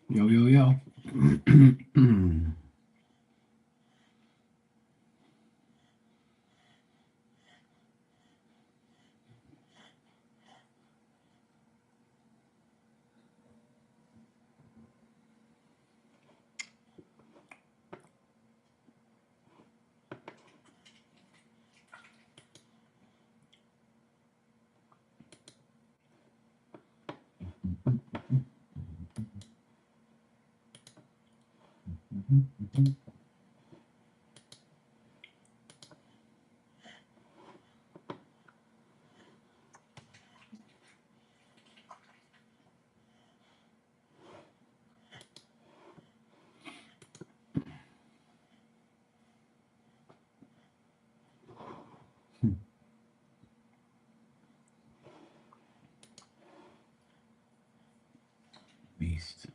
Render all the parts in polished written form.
Yo, yo, yo. Beast.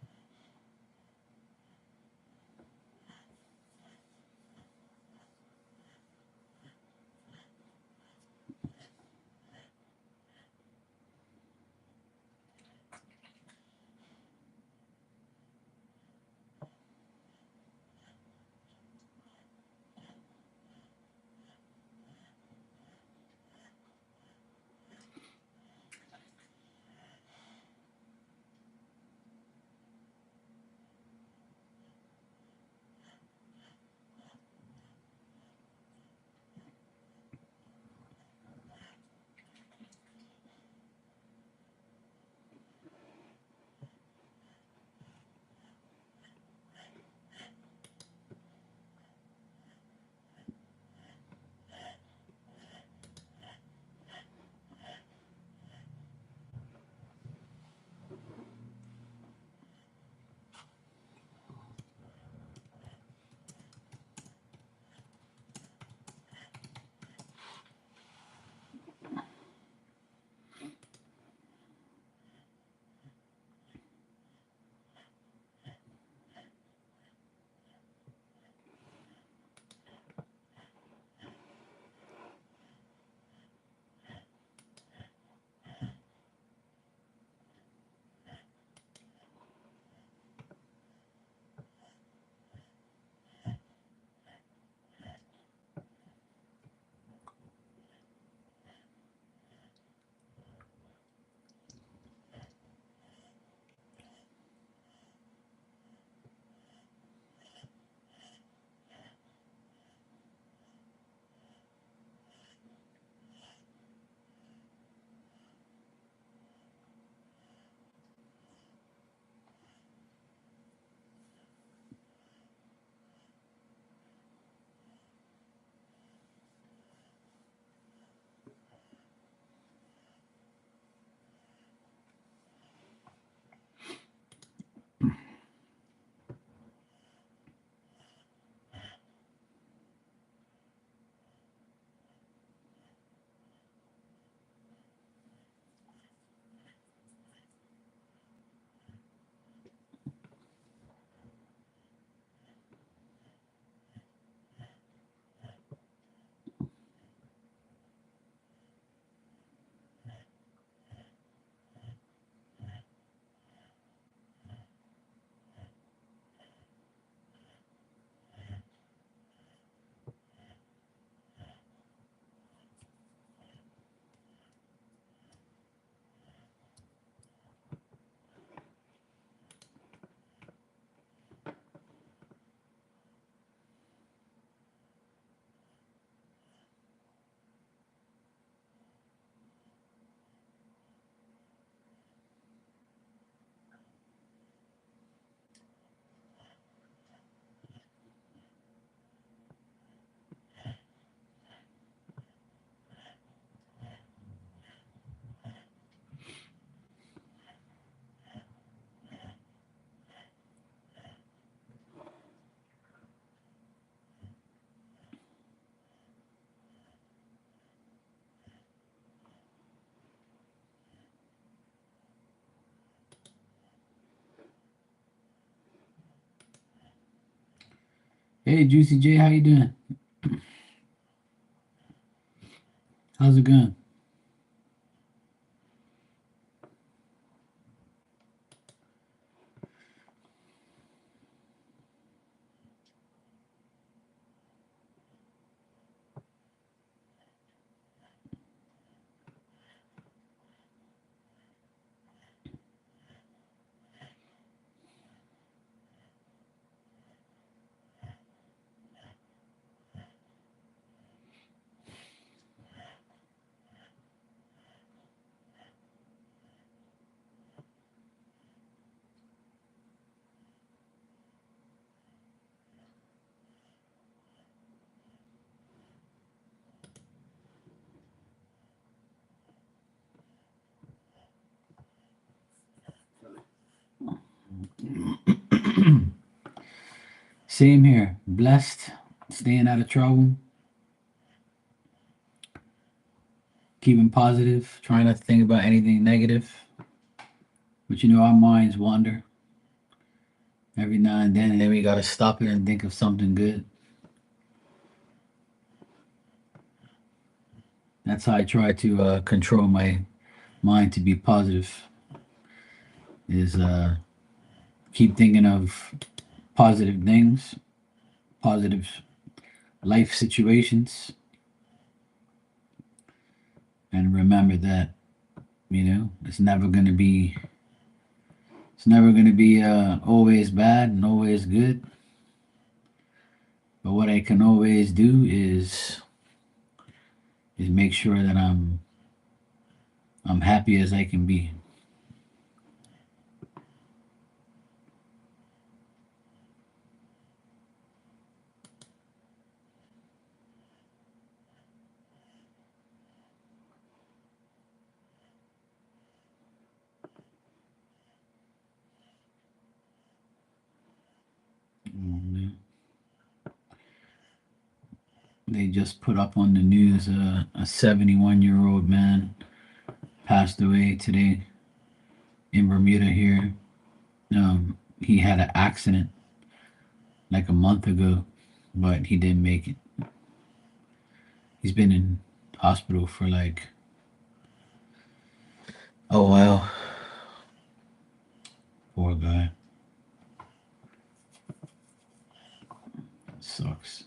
Hey, Juicy J, how you doing? How's it going? Same here. Blessed, staying out of trouble, keeping positive, trying not to think about anything negative. But you know, our minds wander every now and then we gotta stop it and think of something good. That's how I try to control my mind to be positive. Is keep thinking of positive things, positive life situations, and remember that it's never gonna be always bad and always good. But what I can always do is make sure that I'm happy as I can be. Mm, They just put up on the news a 71-year-old man passed away today in Bermuda here. He had an accident like a month ago, but he didn't make it. He's been in hospital for like, oh wow, poor guy. Sucks.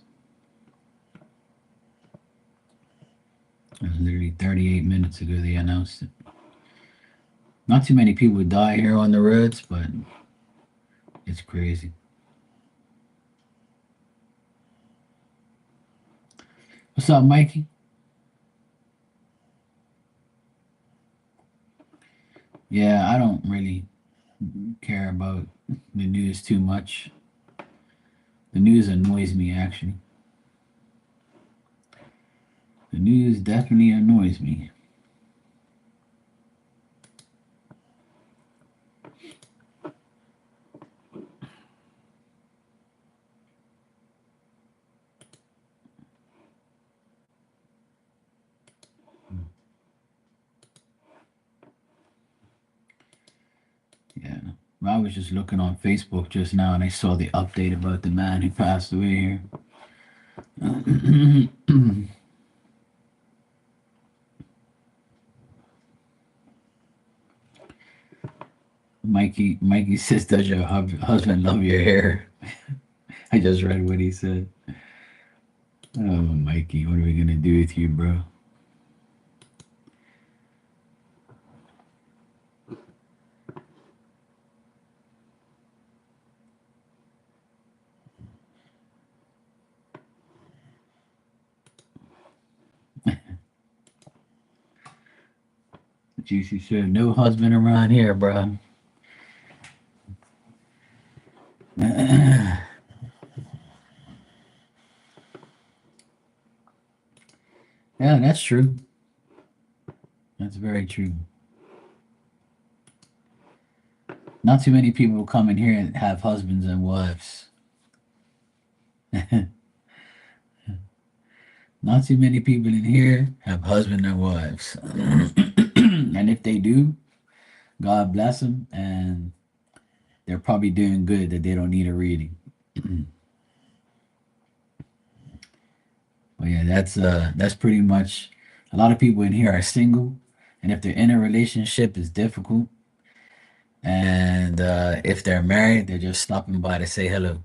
It was literally 38 minutes ago they announced it. Not too many people die here on the roads, but it's crazy. What's up, Mikey? Yeah, I don't really care about the news too much. The news annoys me, actually. The news definitely annoys me. Yeah. I was just looking on Facebook just now and I saw the update about the man who passed away here. Mikey says, "Does your husband love your hair?" I just read what he said. Oh, Mikey, what are we gonna do with you, bro? Juicy said, "No husband around here, bro." Yeah, that's true. That's very true. Not too many people come in here and have husbands and wives. Not too many people in here have husband and wives. And if they do, God bless them, and they're probably doing good that they don't need a reading. But yeah, that's pretty much a lot of people in here are single, and if they're in a relationship, it's difficult. And if they're married, they're just stopping by to say hello.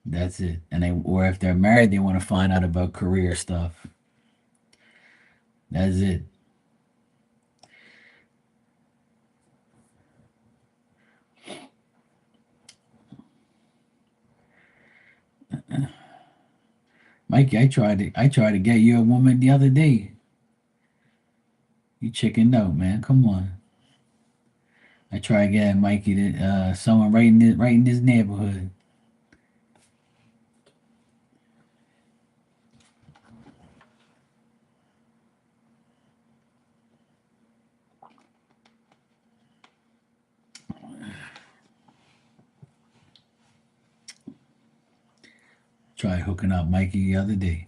That's it. And they, or if they're married, they want to find out about career stuff. That's it. Mikey, I tried to get you a woman the other day. You chickened out, man. Come on. I tried getting Mikey to someone right in this neighborhood. Tried hooking up Mikey the other day.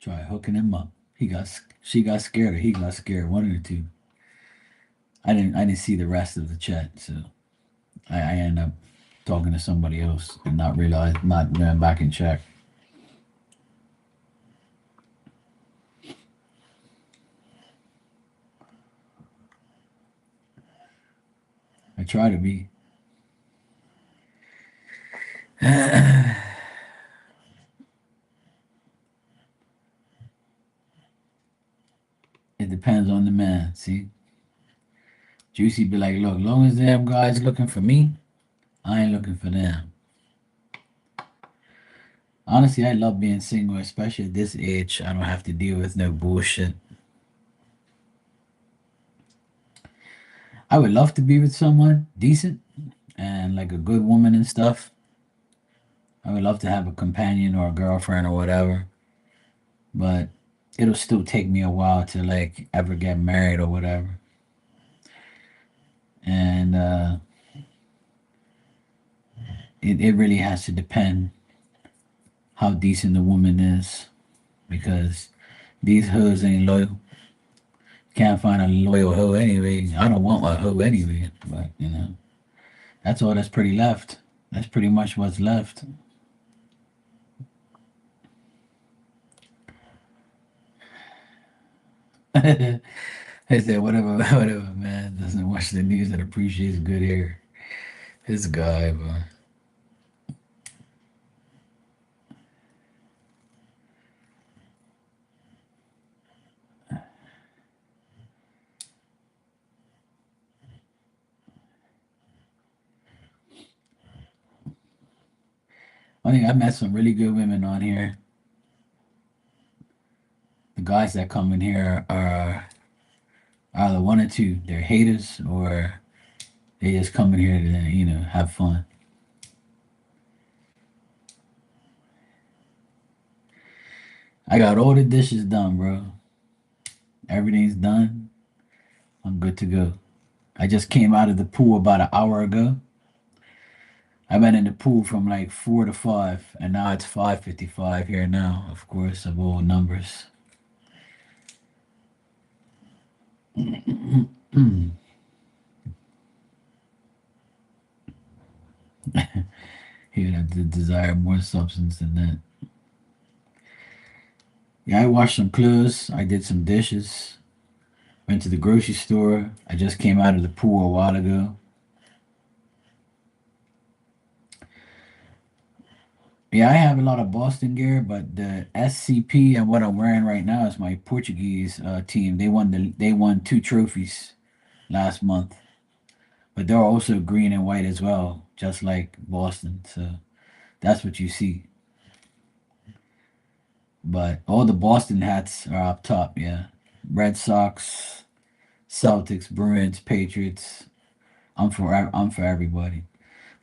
Tried hooking him up. She got scared or he got scared. One of the two. I didn't see the rest of the chat, so I ended up talking to somebody else and not going back and check. I try to be. It depends on the man. See, Juicy be like, look, long as them guys looking for me, I ain't looking for them. Honestly, I love being single, especially at this age. I don't have to deal with no bullshit. I would love to be with someone decent and like a good woman and stuff. I would love to have a companion or a girlfriend or whatever, but it'll still take me a while to like ever get married or whatever. And it really has to depend how decent the woman is because these hoes ain't loyal. Can't find a loyal hoe anyway. I don't want a hoe anyway, but that's all that's pretty left. That's pretty much what's left. I said, whatever, whatever, man. Doesn't watch the news that appreciates good hair. This guy, bro. I think I met some really good women on here. The guys that come in here are either one or two. They're haters or they just come in here to, have fun. I got all the dishes done, bro. Everything's done. I'm good to go. I just came out of the pool about an hour ago. I've been in the pool from like 4 to 5, and now it's 5:55 here now. Of course, of all numbers. He would have to desire more substance than that. Yeah, I washed some clothes. I did some dishes. Went to the grocery store. I just came out of the pool a while ago. Yeah, I have a lot of Boston gear, but the SCP and what I'm wearing right now is my Portuguese team. They won two trophies last month, but they're also green and white as well, just like Boston. So that's what you see. But all the Boston hats are up top. Yeah, Red Sox, Celtics, Bruins, Patriots. I'm for everybody.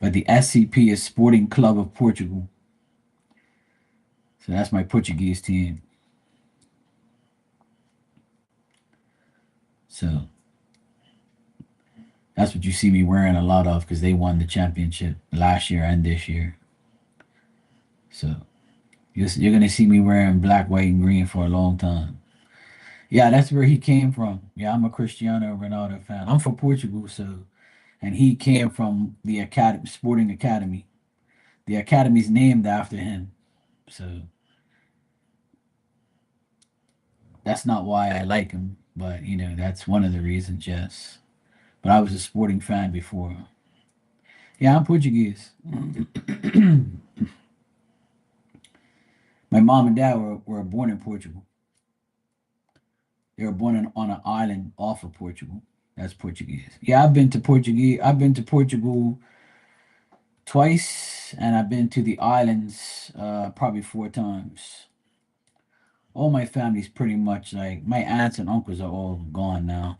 But the SCP is Sporting Club of Portugal. So that's my Portuguese team. So that's what you see me wearing a lot of because they won the championship last year and this year. So you're gonna see me wearing black, white, and green for a long time. Yeah, that's where he came from. Yeah, I'm a Cristiano Ronaldo fan. I'm from Portugal, so and he came from the academy, Sporting Academy. The academy's named after him. So that's not why I like him, but that's one of the reasons. Yes, but I was a Sporting fan before. Yeah, I'm Portuguese. My mom and dad were born in Portugal. They were born on an island off of Portugal. That's Portuguese. Yeah, I've been to Portugal twice, and I've been to the islands probably 4 times. All my family's pretty much like my aunts and uncles are all gone now,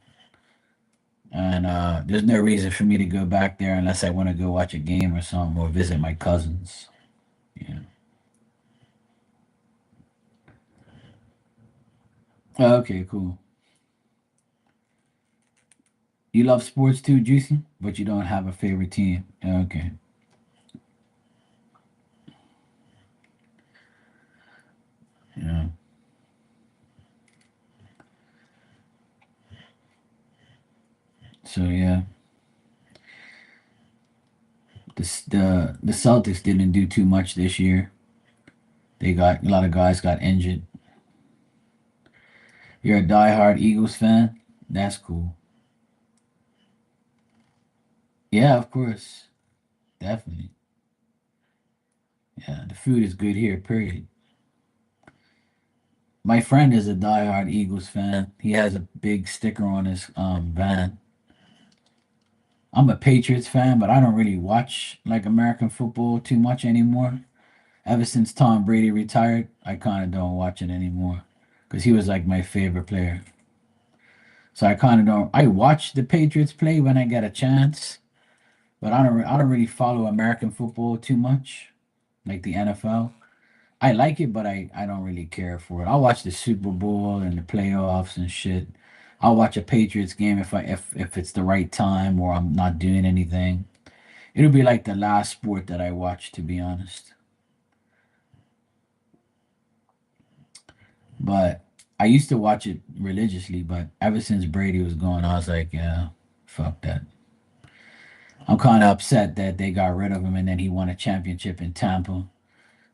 and there's no reason for me to go back there unless I want to go watch a game or something or visit my cousins. Yeah. Okay, cool. You love sports too, Juicy, but you don't have a favorite team. Okay. Yeah. So yeah, the Celtics didn't do too much this year. They got a lot of guys got injured. You're a diehard Eagles fan. That's cool. Yeah, of course, definitely. Yeah, the food is good here. Period. My friend is a diehard Eagles fan. He has a big sticker on his van. I'm a Patriots fan, but I don't really watch like American football too much anymore. Ever since Tom Brady retired, I kind of don't watch it anymore because he was like my favorite player. So I kind of don't. I watch the Patriots play when I get a chance, but I don't really follow American football too much, like the NFL. I like it, but I don't really care for it. I'll watch the Super Bowl and the playoffs and shit. I'll watch a Patriots game if it's the right time or I'm not doing anything. It'll be like the last sport that I watch, to be honest. But I used to watch it religiously, but ever since Brady was gone, I was like, yeah, fuck that. I'm kind of upset that they got rid of him and then he won a championship in Tampa.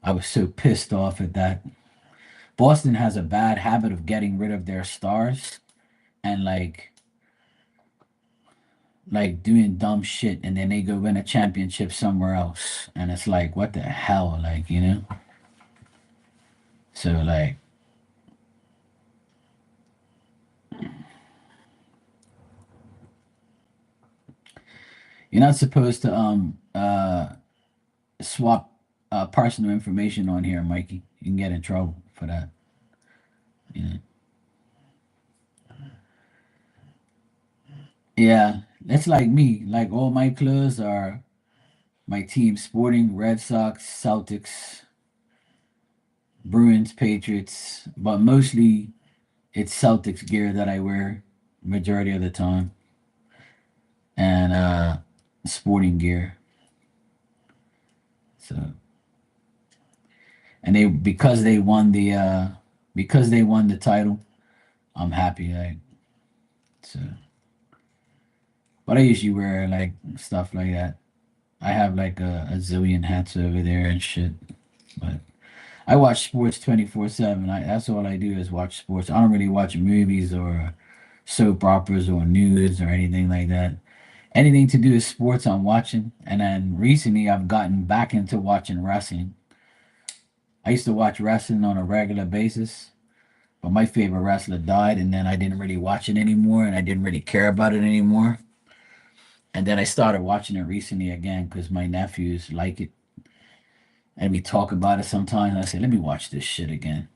I was so pissed off at that. Boston has a bad habit of getting rid of their stars and like doing dumb shit and then they go win a championship somewhere else. And it's like, what the hell? Like, you know? So like you're not supposed to swap personal information on here, Mikey. You can get in trouble for that. You know? Yeah, that's like me. Like all my clothes are my team: Sporting, Red Sox, Celtics, Bruins, Patriots. But mostly it's Celtics gear that I wear majority of the time, and Sporting gear. So and they because they won the title, I'm happy. Like so, but I usually wear like stuff like that. I have like a zillion hats over there and shit. But I watch sports 24/7. That's all I do is watch sports. I don't really watch movies or soap operas or news or anything like that. Anything to do with sports, I'm watching. And then recently, I've gotten back into watching wrestling. I used to watch wrestling on a regular basis, but my favorite wrestler died, and then I didn't really watch it anymore, and I didn't really care about it anymore. And then I started watching it recently again because my nephews like it, and we talk about it sometimes. And I say, let me watch this shit again.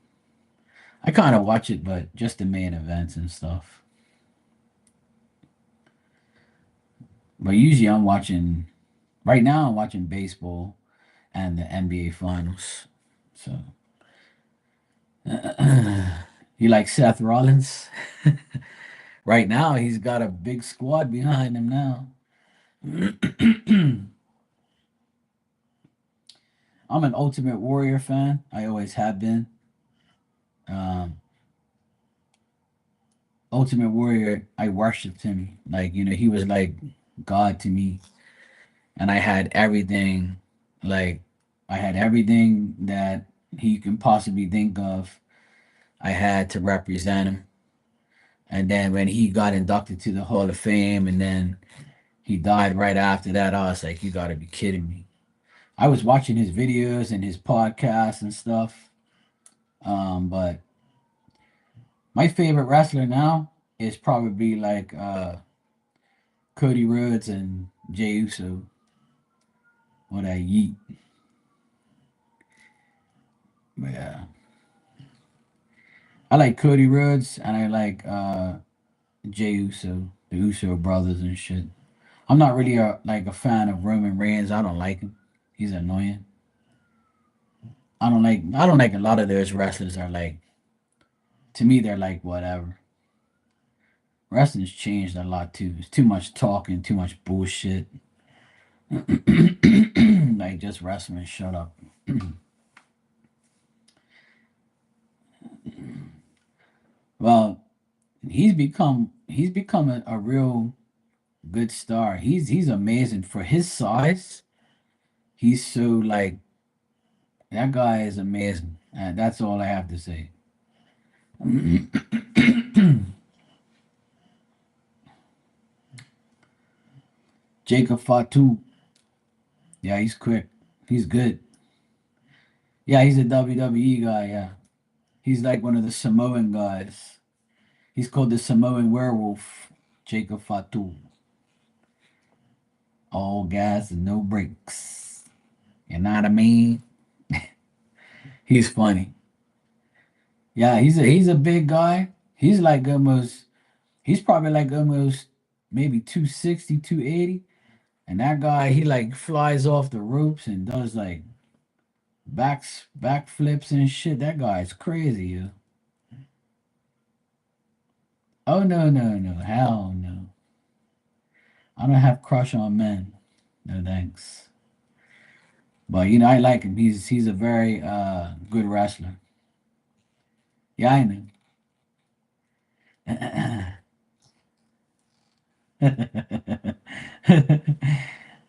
I kind of watch it, but just the main events and stuff. But usually I'm watching, right now I'm watching baseball and the NBA Finals. So, you like Seth Rollins? Right now he's got a big squad behind him now. I'm an Ultimate Warrior fan. I always have been. Um, Ultimate Warrior, I worshipped him. Like, you know, he was like God to me. And I had everything, like, I had everything that he can possibly think of. I had to represent him. And then when he got inducted to the Hall of Fame and then he died right after that, I was like, you gotta be kidding me. I was watching his videos and his podcasts and stuff. But my favorite wrestler now is probably like Cody Rhodes and Jey Uso or that Yeet. But yeah. I like Cody Rhodes and I like Jey Uso, the Uso brothers and shit. I'm not really a fan of Roman Reigns. I don't like him. He's annoying. I don't like a lot of those wrestlers are like to me they're like whatever. Wrestling's changed a lot too. It's too much talking, too much bullshit. Like just wrestling, shut up. Well, he's become a real good star. He's amazing for his size. He's so like that guy is amazing. That's all I have to say. Jacob Fatu, yeah, he's quick. He's good. Yeah, he's a WWE guy. Yeah, he's like one of the Samoan guys. He's called the Samoan Werewolf. Jacob Fatu. All gas and no brakes. You know what I mean? He's funny. Yeah, he's a big guy. He's like almost he's probably like almost maybe 260, 280. And that guy, he like flies off the ropes and does like backflips and shit. That guy's crazy, yo. Oh no, no, no. Hell no. I don't have crush on men. No thanks. But I like him. He's a very good wrestler. Yeah, I know.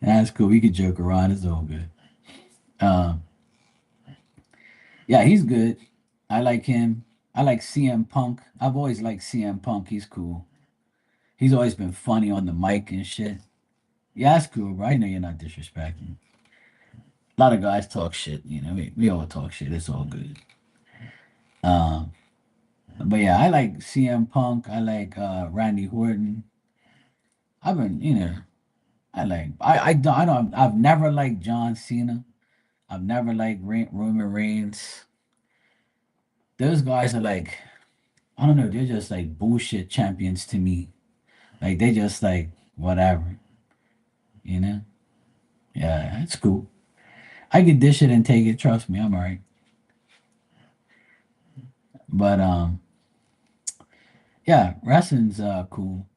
That's cool. We could joke around. It's all good. Um, yeah, he's good. I like him. I like CM Punk. I've always liked CM Punk. He's cool. He's always been funny on the mic and shit. Yeah, that's cool, bro. I know you're not disrespecting. A lot of guys talk shit. We all talk shit. It's all good. Um, but yeah, I like CM Punk. I like Randy Orton. I've been, I've never liked John Cena. I've never liked Roman Reigns. Those guys are like, I don't know, they're just like bullshit champions to me. Like they just like whatever, you know? Yeah, it's cool. I can dish it and take it. Trust me, I'm alright. But yeah, wrestling's cool.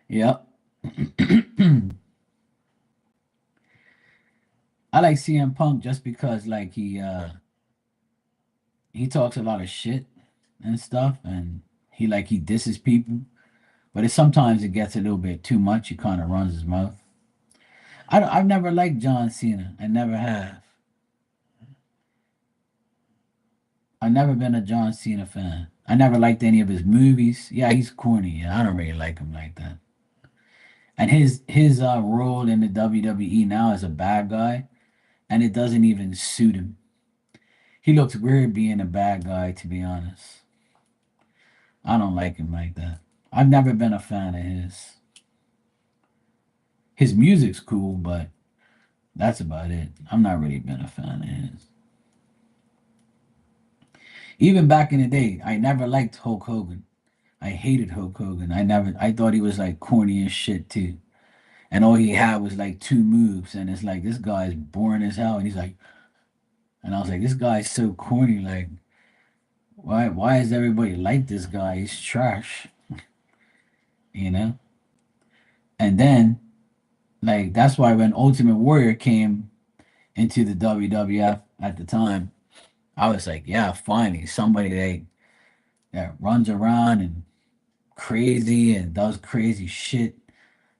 Yep. I like CM Punk just because like he talks a lot of shit and stuff, and he disses people, but sometimes it gets a little bit too much. He kind of runs his mouth. I've never liked John Cena. I never have. I've never been a John Cena fan. I never liked any of his movies. Yeah, he's corny. Yeah, I don't really like him like that. And his role in the WWE now as a bad guy, and it doesn't even suit him. He looks weird being a bad guy, to be honest. I don't like him like that. I've never been a fan of his. His music's cool, but that's about it. I'm not really been a fan of his. Even back in the day, I never liked Hulk Hogan. I hated Hulk Hogan. I thought he was like corny as shit too. And all he had was like two moves, and it's like this guy's boring as hell. And he's like, and I was like, this guy's so corny. Like, why is everybody like this guy? He's trash, you know. And then like that's why when Ultimate Warrior came into the WWF at the time, I was like, yeah, finally somebody that runs around and crazy and does crazy shit,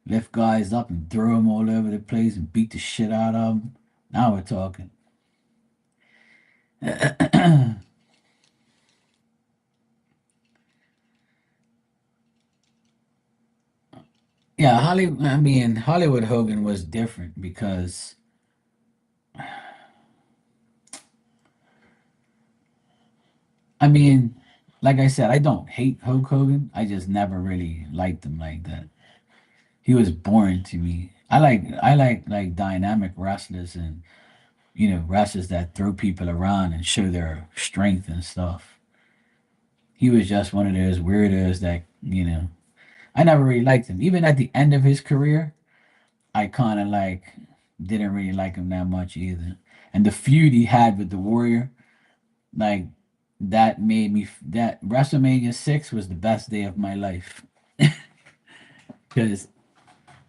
lift guys up and throw them all over the place and beat the shit out of them. Now we're talking. Yeah, Hollywood. I mean, Hollywood Hogan was different because, I mean, like I said, I don't hate Hulk Hogan. I just never really liked him like that. He was boring to me. I like dynamic wrestlers and wrestlers that throw people around and show their strength and stuff. He was just one of those weirdos that I never really liked him. Even at the end of his career, I kind of like didn't really like him that much either. And the feud he had with the Warrior, like that made me that WrestleMania 6 was the best day of my life because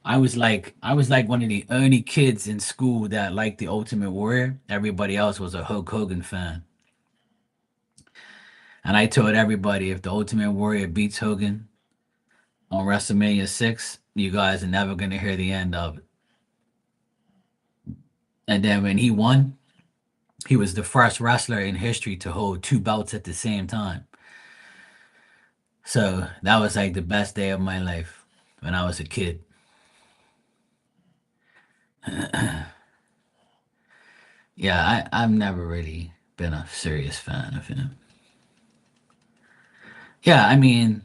I was like one of the only kids in school that liked the Ultimate Warrior. Everybody else was a Hulk Hogan fan. And I told everybody if the Ultimate Warrior beats Hogan on WrestleMania 6, you guys are never going to hear the end of it. And then when he won, he was the first wrestler in history to hold two belts at the same time. So that was like the best day of my life when I was a kid. Yeah, I've never really been a serious fan of him. Yeah, I mean,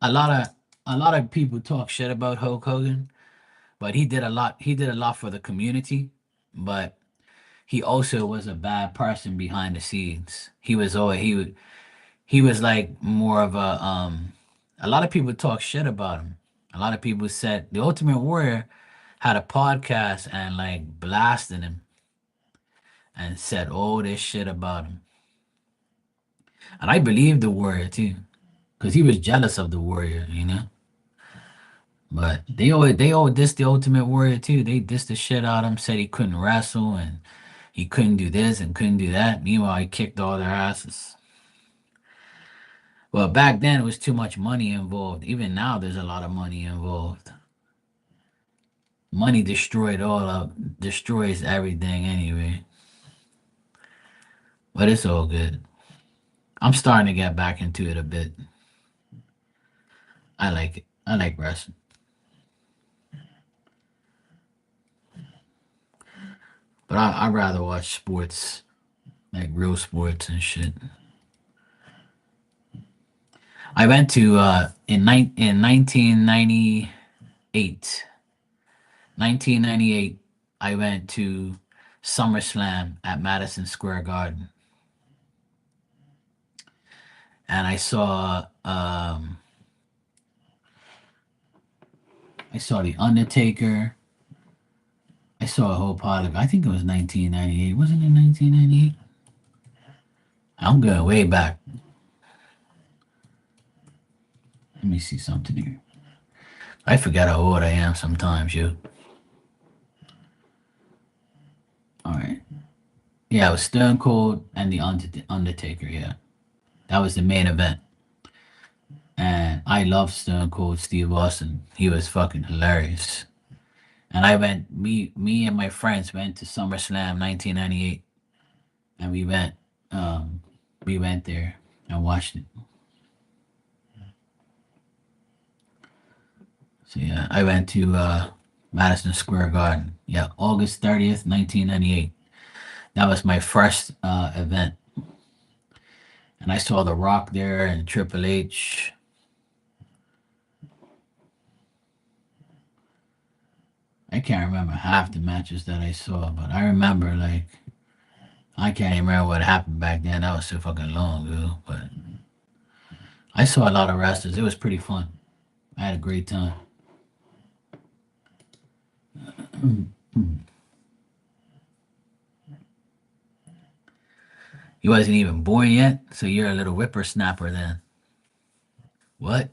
a lot of a lot of people talk shit about Hulk Hogan, but he did a lot. He did a lot for the community, but he also was a bad person behind the scenes. He was like more of a lot of people talk shit about him. A lot of people said the Ultimate Warrior had a podcast and like blasted him and said all this shit about him. And I believed the Warrior too, because he was jealous of the Warrior, you know. But they all dissed the Ultimate Warrior too. They dissed the shit out of him, said he couldn't wrestle and he couldn't do this and couldn't do that. Meanwhile, he kicked all their asses. Well, back then it was too much money involved. Even now, there's a lot of money involved. Money destroys everything anyway. But it's all good. I'm starting to get back into it a bit. I like it. I like wrestling. But I'd rather watch sports, like real sports and shit. I went to in 1998. 1998, I went to SummerSlam at Madison Square Garden, and I saw the Undertaker. I saw a whole pile of. I think it was 1998. Wasn't it 1998? I'm going way back. Let me see something here. I forget how old I am sometimes, you. All right. Yeah, it was Stone Cold and the Undertaker. Yeah, that was the main event. And I love Stone Cold Steve Austin. He was fucking hilarious. And me and my friends went to SummerSlam 1998, and um, we went there and watched it. So yeah, I went to Madison Square Garden. Yeah, August 30th, 1998. That was my first event, and I saw The Rock there and Triple H. I can't remember half the matches that I saw, but I remember like I can't even remember what happened back then. That was so fucking long ago. But I saw a lot of wrestlers. It was pretty fun. I had a great time. He wasn't even born yet, so you're a little whippersnapper then. What?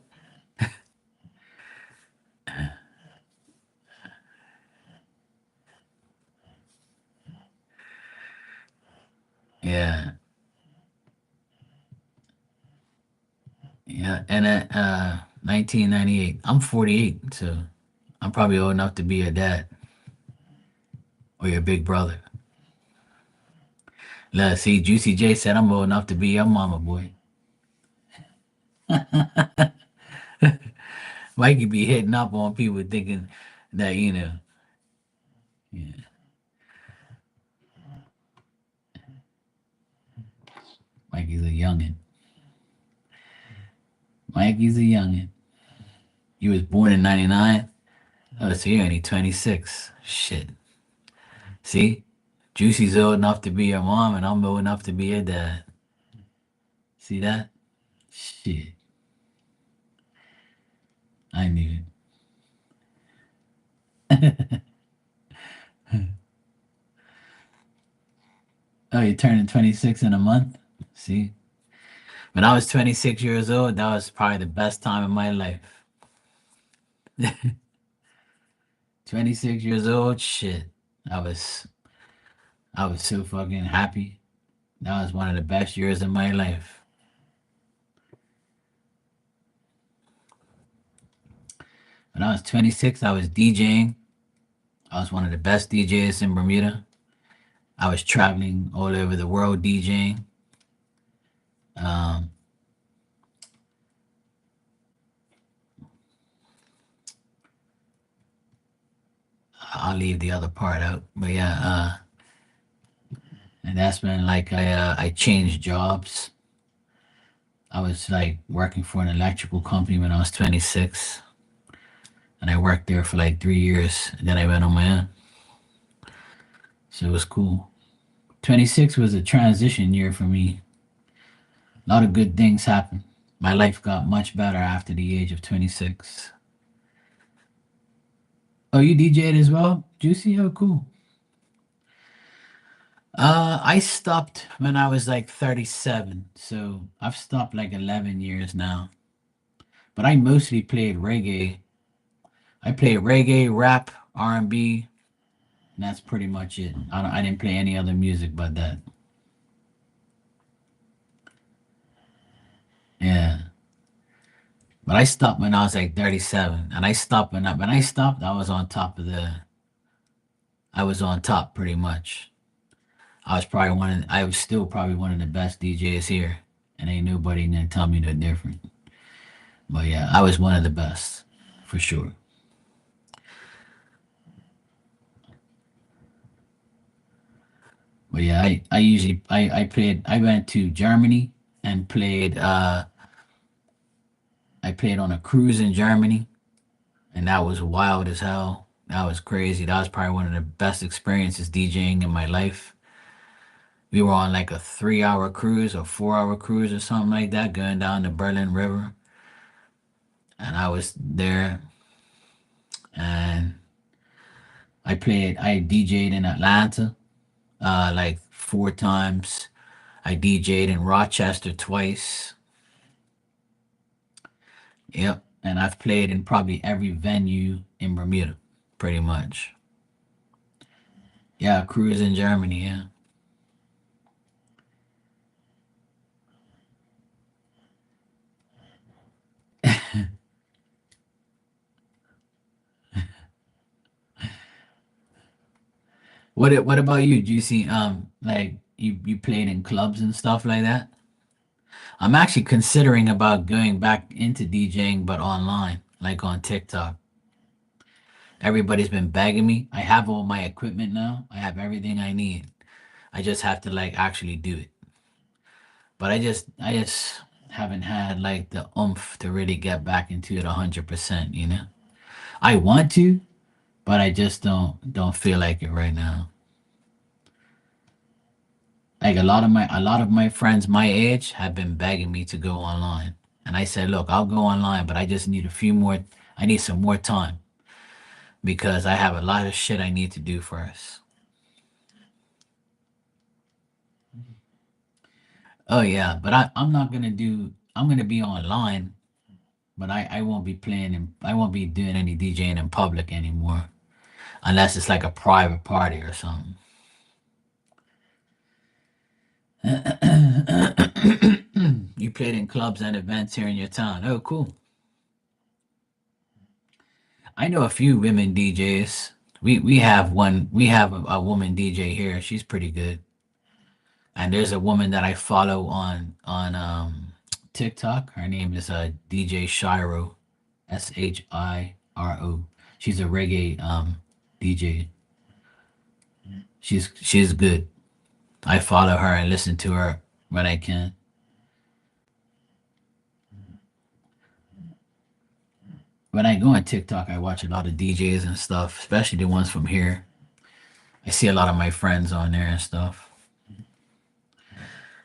Yeah, yeah. And at 1998, I'm 48, so I'm probably old enough to be your dad or your big brother. Let's see, Juicy J said I'm old enough to be your mama, boy. Mikey be hitting up on people thinking that, yeah, Mikey's a youngin'. Mikey's a youngin'. He was born in 99. Oh, so you're only 26. Shit. See? Juicy's old enough to be your mom, and I'm old enough to be your dad. See that? Shit. I knew it. Oh, you're turning 26 in a month? See? When I was 26 years old, that was probably the best time of my life. 26 years old, shit. I was I was so fucking happy. That was one of the best years of my life. When I was 26, I was DJing. I was one of the best DJs in Bermuda. I was traveling all over the world DJing. Um, I'll leave the other part out, but yeah, and that's when like I changed jobs. I was like working for an electrical company when I was 26, and I worked there for like 3 years, and then I went on my own. So it was cool. 26 was a transition year for me. A lot of good things happened. My life got much better after the age of 26. Oh, you DJ'd as well? Juicy? Oh, cool. I stopped when I was like 37, so I've stopped like 11 years now. But I mostly played reggae. I played reggae, rap, R&B, and that's pretty much it. I didn't play any other music but that. Yeah. But I stopped when I was like 37, and I stopped when I stopped, I was on top of the I was on top pretty much. I was still probably one of the best DJs here, and ain't nobody can tell me no different. But yeah, I was one of the best for sure. But yeah, I usually I went to Germany and I played on a cruise in Germany, and that was wild as hell. That was crazy. That was probably one of the best experiences DJing in my life. We were on like a 3 hour cruise or 4 hour cruise or something like that, going down the Berlin River. And I was there, and I DJ'd in Atlanta like 4 times. I DJ'd in Rochester twice. Yep. And I've played in probably every venue in Bermuda, pretty much. Yeah, cruise in Germany, yeah. What about you? Do you see like you played in clubs and stuff like that? I'm actually considering about going back into DJing but online, like on TikTok. Everybody's been begging me. I have all my equipment now. I have everything I need. I just have to like actually do it. But I just haven't had like the oomph to really get back into it 100%, you know? I want to, but I just don't feel like it right now. Like a lot of my friends my age have been begging me to go online. And I said, look, I'll go online, but I just need I need some more time because I have a lot of shit I need to do first. Oh yeah, but I'm gonna be online, but I won't be I won't be doing any DJing in public anymore unless it's like a private party or something. You played in clubs and events here in your town. Oh, cool. I know a few women DJs. We have a woman DJ here. She's pretty good. And there's a woman that I follow on TikTok. Her name is DJ Shiro, Shiro. She's a reggae DJ. She's good. I follow her and listen to her when I can. When I go on TikTok, I watch a lot of DJs and stuff, especially the ones from here. I see a lot of my friends on there and stuff.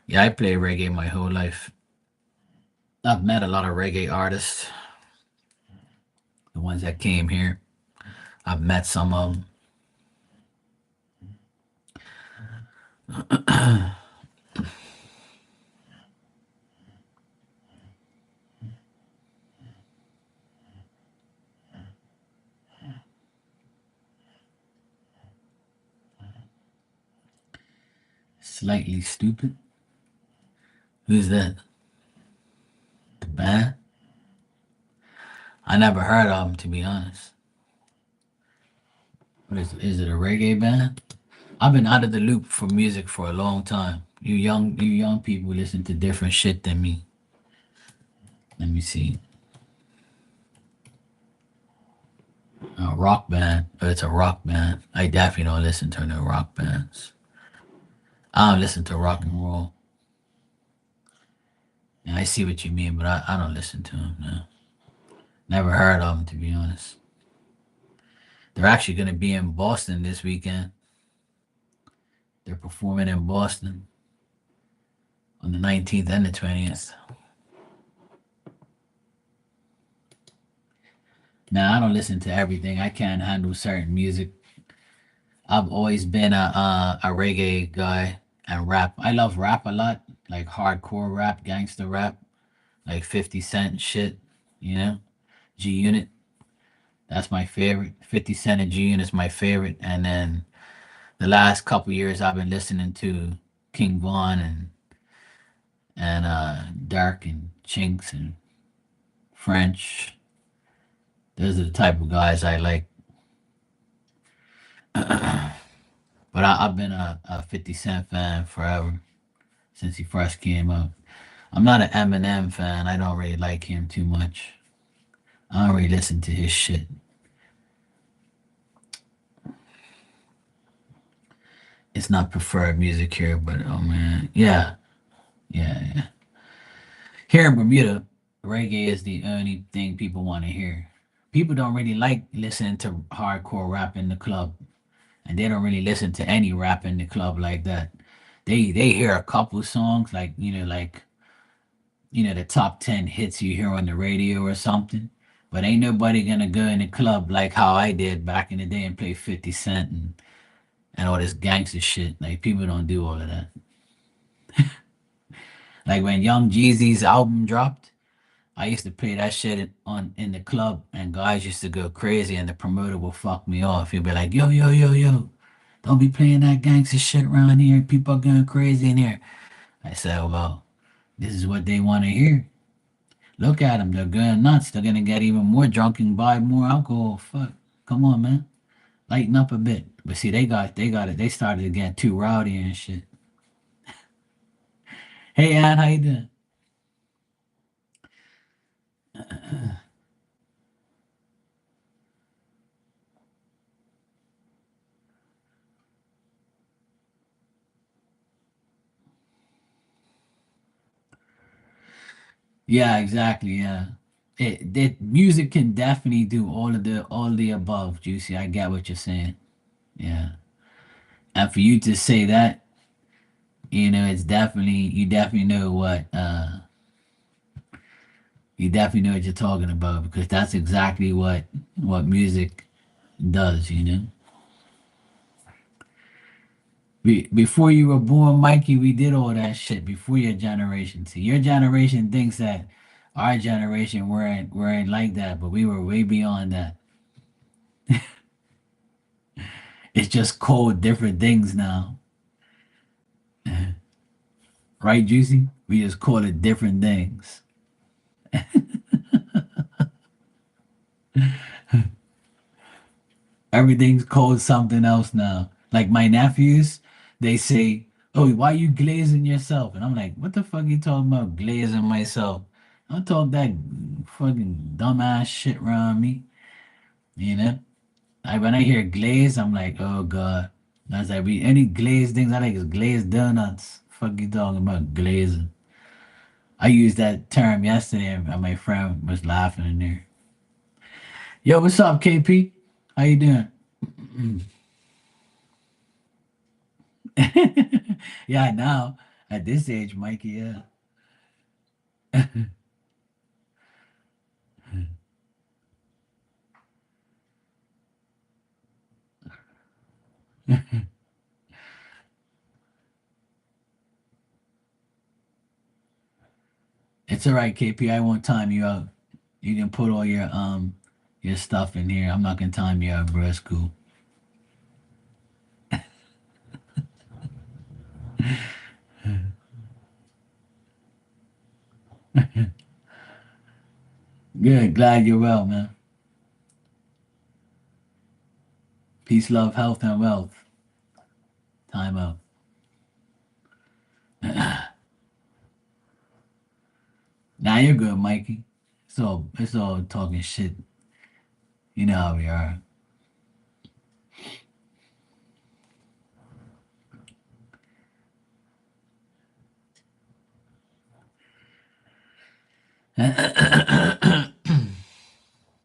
Yeah, I play reggae my whole life. I've met a lot of reggae artists, the ones that came here. I've met some of them. Slightly Stupid. Who's that? The band? I never heard of them, to be honest. What is it a reggae band? I've been out of the loop for music for a long time. You young people listen to different shit than me. Let me see. A rock band. Oh, it's a rock band. I definitely don't listen to no rock bands. I don't listen to rock and roll. Yeah, I see what you mean, but I don't listen to them. No. Never heard of them, to be honest. They're actually going to be in Boston this weekend. They're performing in Boston on the 19th and the 20th. Now, I don't listen to everything. I can't handle certain music. I've always been a reggae guy and rap. I love rap a lot, like hardcore rap, gangster rap, like 50 Cent shit, you know? G Unit, that's my favorite. 50 Cent and G Unit is my favorite. And then the last couple years, I've been listening to King Von and Dark and Chinks and French. Those are the type of guys I like. But I've been a 50 Cent fan forever since he first came out. I'm not an Eminem fan. I don't really like him too much. I don't really listen to his shit. It's not preferred music here, but oh man, yeah, yeah, yeah. Here in Bermuda, reggae is the only thing people want to hear. People don't really like listening to hardcore rap in the club, and they don't really listen to any rap in the club like that. They hear a couple songs like the top 10 hits you hear on the radio or something. But ain't nobody gonna go in the club like how I did back in the day and play 50 Cent and all this gangster shit. Like people don't do all of that. Like when Young Jeezy's album dropped, I used to play that shit in the club and guys used to go crazy and the promoter will fuck me off. He'll be like, yo, yo, yo, yo, don't be playing that gangster shit around here. People are going crazy in here. I said, well, this is what they want to hear. Look at them. They're going nuts. They're going to get even more drunk and buy more alcohol. Fuck. Come on, man. Lighten up a bit. But see, they got it. They started to get too rowdy and shit. Hey, Ann, how you doing? Yeah, exactly. Yeah. Music can definitely do all the above, Juicy. I get what you're saying. Yeah. And for you to say that, it's definitely you definitely know what you're talking about because that's exactly what music does. Before you were born, Mikey, we did all that shit before your generation. See, your generation thinks that our generation weren't like that, but we were way beyond that. It's just called different things now, right, Juicy? We just call it different things. Everything's called something else now. Like my nephews, they say, "Oh, why you glazing yourself?" And I'm like, "What the fuck you talking about glazing myself? Don't talk that fucking dumbass shit around me." You know? Like when I hear glaze, I'm like, "Oh god." That's like we any glazed things I like is glazed donuts. Fuck you talking about glazing? I used that term yesterday, and my friend was laughing in there. Yo, what's up, KP? How you doing? Yeah, now at this age, Mikey, yeah. It's all right, KP. I won't time you out. You can put all your stuff in here. I'm not gonna time you out, bro. It's cool. Good. Glad you're well, man. Peace, love, health, and wealth. Time out. Now you're good, Mikey. It's all talking shit. You know how we are.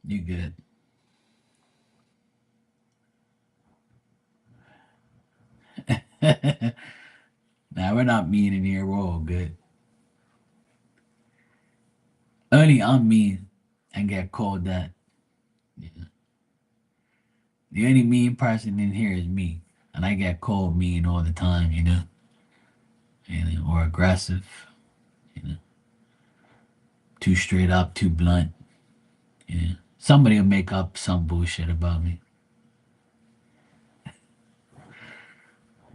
You good. Now we're not mean in here. We're all good. Only I'm mean and get called that. Yeah. The only mean person in here is me, and I get called mean all the time. Or aggressive. You know, too straight up, too blunt. Somebody will make up some bullshit about me.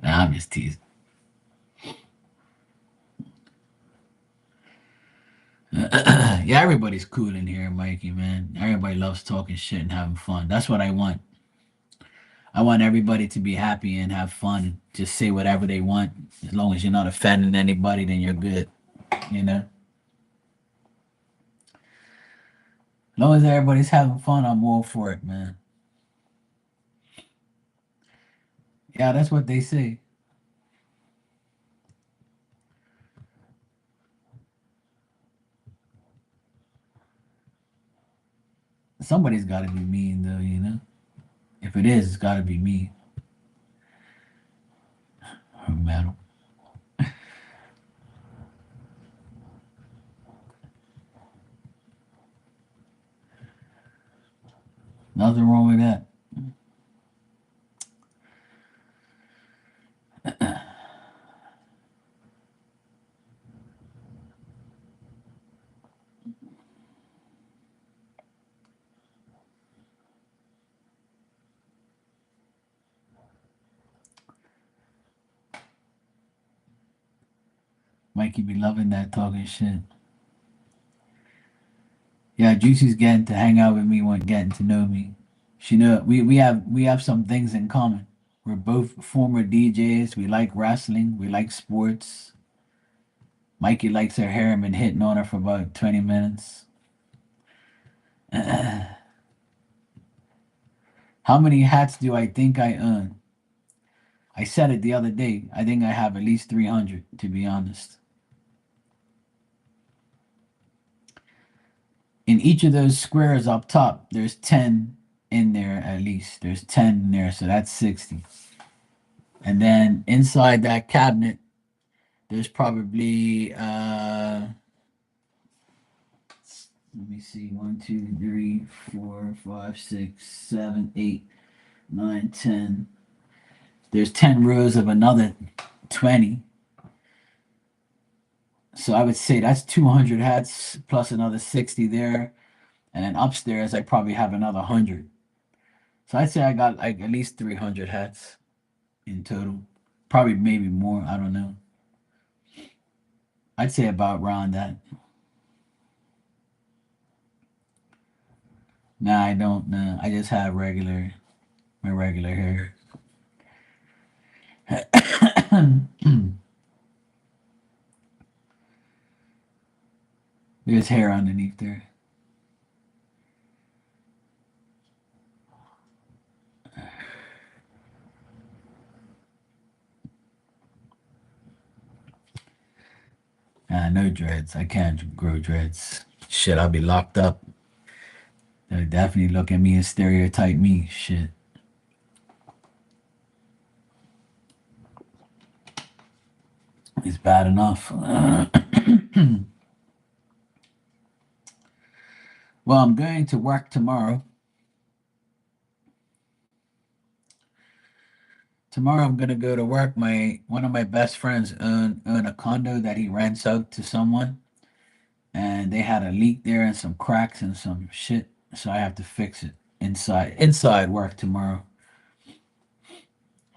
Nah, I'm just teasing. Yeah, everybody's cool in here, Mikey, man. Everybody loves talking shit and having fun. That's what I want. I want everybody to be happy and have fun. Just say whatever they want. As long as you're not offending anybody, then you're good. You know? As long as everybody's having fun, I'm all for it, man. Yeah, that's what they say. Somebody's got to be mean, though, you know? If it is, it's got to be me. Or metal. Nothing wrong with that. Mikey be loving that talking shit. Yeah, Juicy's getting to hang out with me when getting to know me. She know we have some things in common. We're both former DJs. We like wrestling. We like sports. Mikey likes her hair and been hitting on her for about 20 minutes. How many hats do I think I own? I said it the other day. I think I have at least 300, to be honest. In each of those squares up top, there's 10 in there at least. There's 10 in there, so that's 60. And then inside that cabinet, there's probably let me see, 1, 2, 3, 4, 5, 6, 7, 8, 9, 10. There's 10 rows of another 20. So I would say that's 200 hats plus another 60 there. And then upstairs, I probably have another 100. So I'd say I got like at least 300 hats in total. Probably maybe more. I don't know. I'd say about around that. Nah, I don't know. I just have my regular hair. There's hair underneath there. No dreads. I can't grow dreads. Shit, I'll be locked up. They'll definitely look at me and stereotype me. Shit. It's bad enough. Well, I'm going to work tomorrow. Tomorrow I'm gonna go to work. My one of my best friends own a condo that he rents out to someone, and they had a leak there and some cracks and some shit. So I have to fix it inside work tomorrow.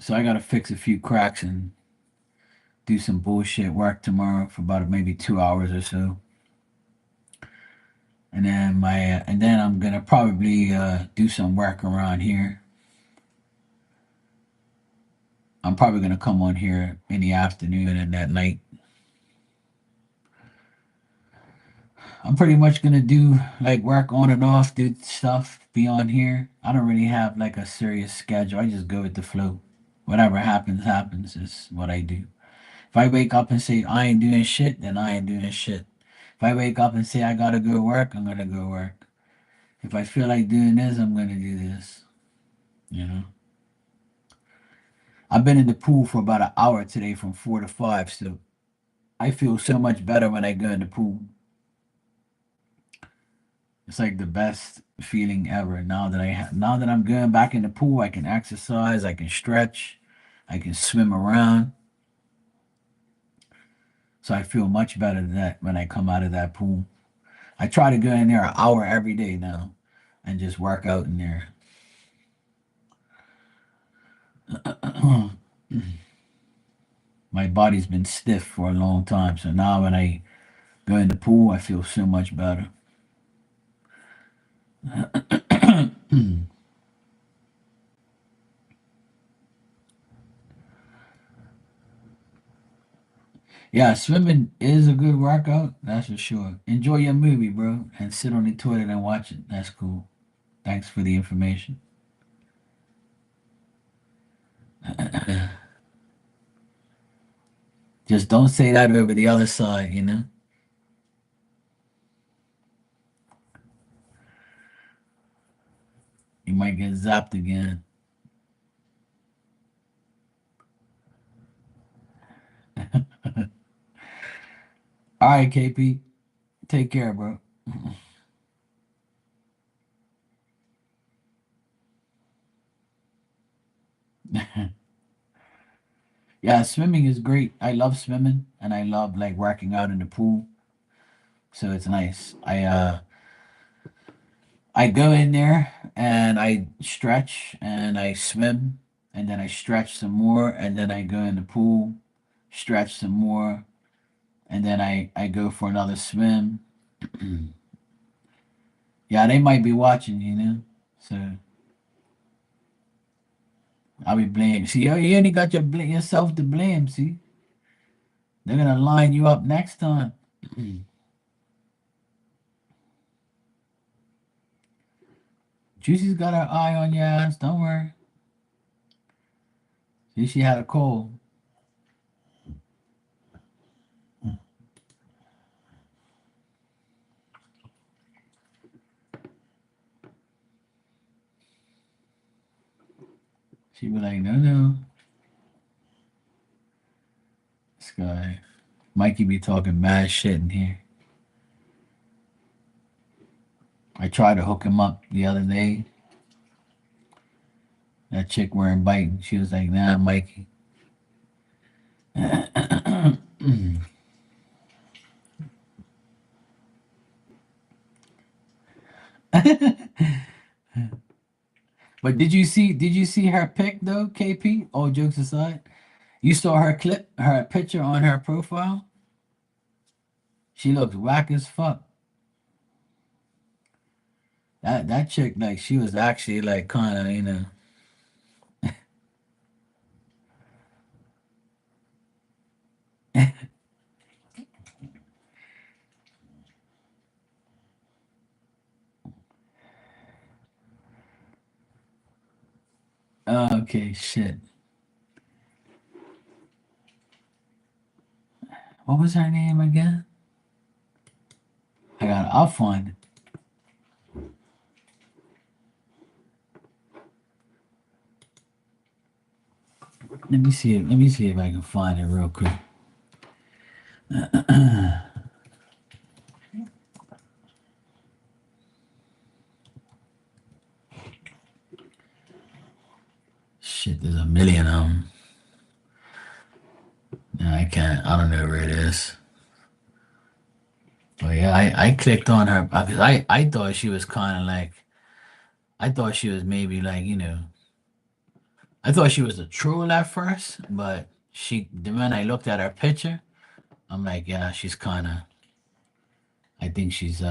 So I gotta fix a few cracks and do some bullshit work tomorrow for about maybe 2 hours or so. And then and then I'm gonna probably do some work around here. I'm probably gonna come on here in the afternoon and at night. I'm pretty much gonna do like work on and off, do stuff, be on here. I don't really have like a serious schedule. I just go with the flow. Whatever happens, happens is what I do. If I wake up and say I ain't doing shit, then I ain't doing shit. If I wake up and say I gotta go work, I'm gonna go work. If I feel like doing this, I'm gonna do this. You know. I've been in the pool for about an hour today from 4 to 5, so I feel so much better when I go in the pool. It's like the best feeling ever. Now that I'm going back in the pool, I can exercise, I can stretch, I can swim around. So I feel much better than that when I come out of that pool. I try to go in there an hour every day now and just work out in there. My body's been stiff for a long time, so now when I go in the pool, I feel so much better. Yeah, swimming is a good workout, that's for sure. Enjoy your movie, bro, and sit on the toilet and watch it. That's cool. Thanks for the information. Just don't say that over the other side, you know? You might get zapped again. All right, KP. Take care, bro. Yeah, swimming is great. I love swimming and I love like working out in the pool. So it's nice. I go in there and I stretch and I swim and then I stretch some more and then I go in the pool, stretch some more, and then I go for another swim. Yeah, they might be watching, you know. So I'll be blamed. See, you only got yourself to blame. See, they're gonna line you up next time. Juicy's got her eye on your ass. Don't worry. See, she had a cold. She be like, no, no, this guy. Mikey be talking mad shit in here. I tried to hook him up the other day. That chick wearing biting. She was like, nah, Mikey. But did you see her pic though, KP? All jokes aside. You saw her clip, her picture on her profile? She looks whack as fuck. That chick, like she was actually like kinda, okay, shit. What was her name again? I'll find it. Let me see if I can find it real quick. Shit, there's a million of them. No, I can't. I don't know where it is. But yeah, I clicked on her because I thought she was kind of like I thought she was maybe like I thought she was a troll at first, but when I looked at her picture, I'm like, yeah, she's kind of. I think she's.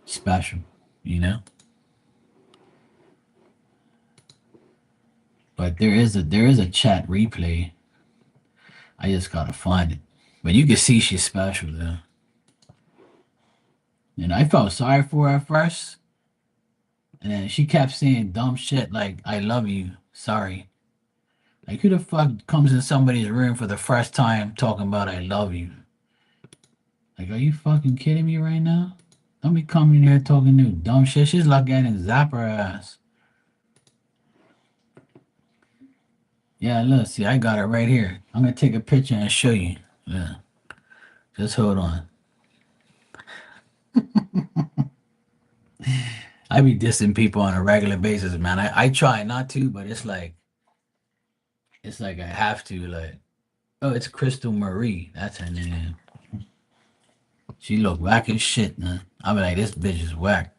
special, you know. But there is a chat replay. I just gotta find it. But you can see she's special though. And I felt sorry for her at first. And then she kept saying dumb shit like, I love you, sorry. Like, who the fuck comes in somebody's room for the first time talking about I love you? Like, are you fucking kidding me right now? Don't be coming in here talking new dumb shit. She's lucky I didn't zap her ass. Yeah, look, see, I got it right here. I'm gonna take a picture and show you. Yeah, just hold on. I be dissing people on a regular basis, man. I try not to, but it's like I have to. Like, oh, it's Crystal Marie. That's her name. She look whack as shit, man. I be like, this bitch is whack.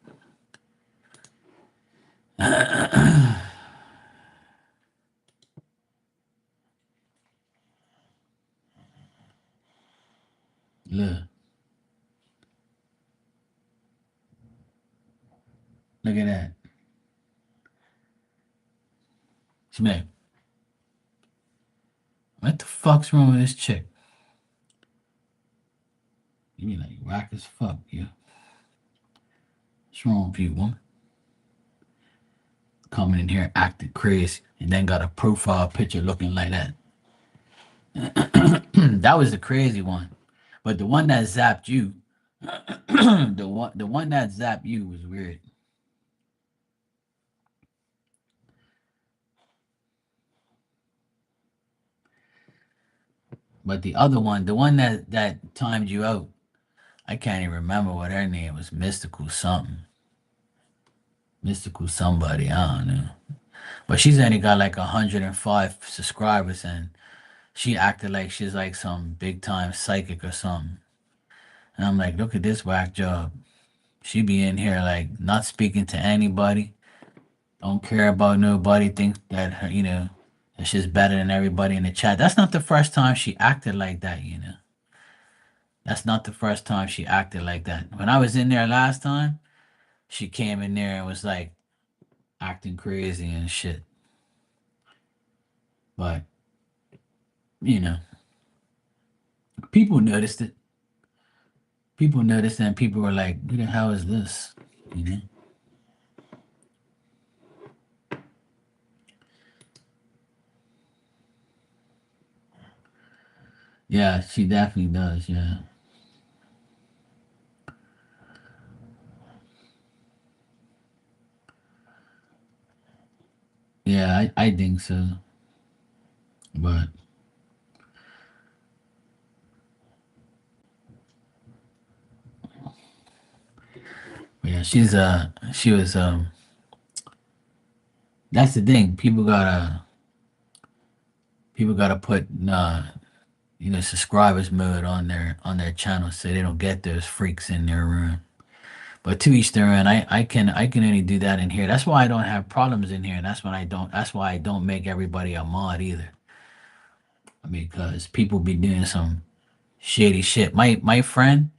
Look, look at that. Smith, what the fuck's wrong with this chick? You be like, whack as fuck, yeah. What's wrong with you, woman? Coming in here acting crazy and then got a profile picture looking like that. That was the crazy one. But the one that zapped you, the one that zapped you was weird. But the other one, the one that timed you out, I can't even remember what her name was. Mystical something. Mystical somebody. I don't know. But she's only got like 105 subscribers, and she acted like she's like some big time psychic or something. And I'm like, look at this whack job. She be in here like not speaking to anybody, don't care about nobody, think that her, that she's better than everybody in the chat. That's not the first time she acted like that. That's not the first time she acted like that. When I was in there last time, she came in there and was like acting crazy and shit. But, you know, people noticed it. People noticed it and people were like, who the hell is this? You know? Yeah, she definitely does. Yeah. Yeah, I think so. But yeah, she was that's the thing. People gotta put subscribers mode on their channel so they don't get those freaks in their room. But to each their own. I can only do that in here. That's why I don't have problems in here, and that's why I don't make everybody a mod either. Because people be doing some shady shit. My friend,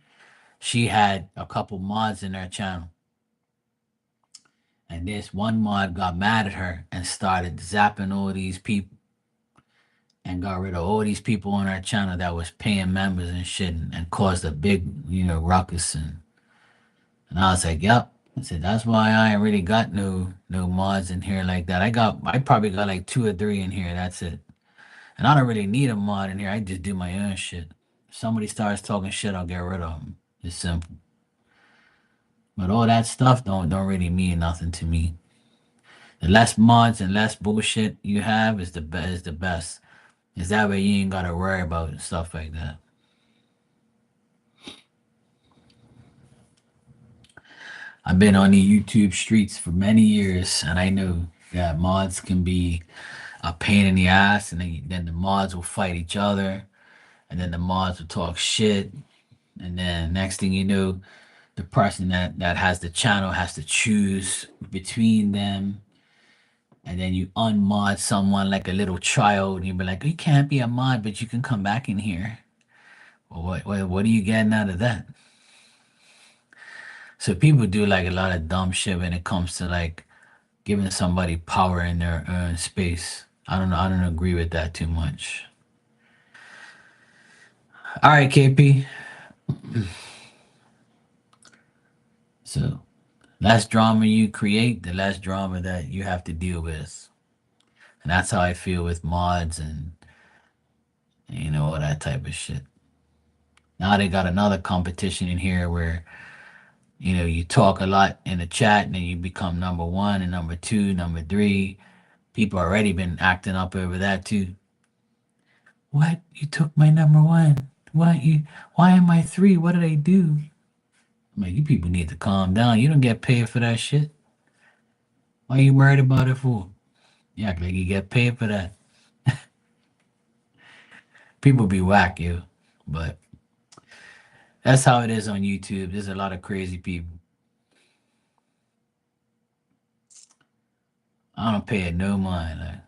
she had a couple mods in her channel, and this one mod got mad at her and started zapping all these people and got rid of all these people on our channel that was paying members and shit, and caused a big, ruckus. And I was like, yep. I said, that's why I ain't really got no mods in here like that. I probably got like two or three in here. That's it. And I don't really need a mod in here. I just do my own shit. If somebody starts talking shit, I'll get rid of them. It's simple. But all that stuff don't really mean nothing to me. The less mods and less bullshit you have is the best. Is that way you ain't gotta worry about stuff like that. I've been on the YouTube streets for many years, and I know that mods can be a pain in the ass, and then the mods will fight each other, and then the mods will talk shit, and then next thing you know, the person that has the channel has to choose between them, and then you unmod someone like a little child, and you be like, you can't be a mod, but you can come back in here. Well, what are you getting out of that? So people do like a lot of dumb shit when it comes to like giving somebody power in their space. I don't know. I don't agree with that too much. All right, KP. So less drama you create, the less drama that you have to deal with. And that's how I feel with mods and all that type of shit. Now they got another competition in here where you talk a lot in the chat and then you become number one and number two, number three. People already been acting up over that too. What? You took my number one? What you? Why am I three? What did I do? I'm like, you people need to calm down. You don't get paid for that shit. Why you worried about it for? You act like you get paid for that. People be whack you, but that's how it is on YouTube. There's a lot of crazy people. I don't pay it no mind. Like,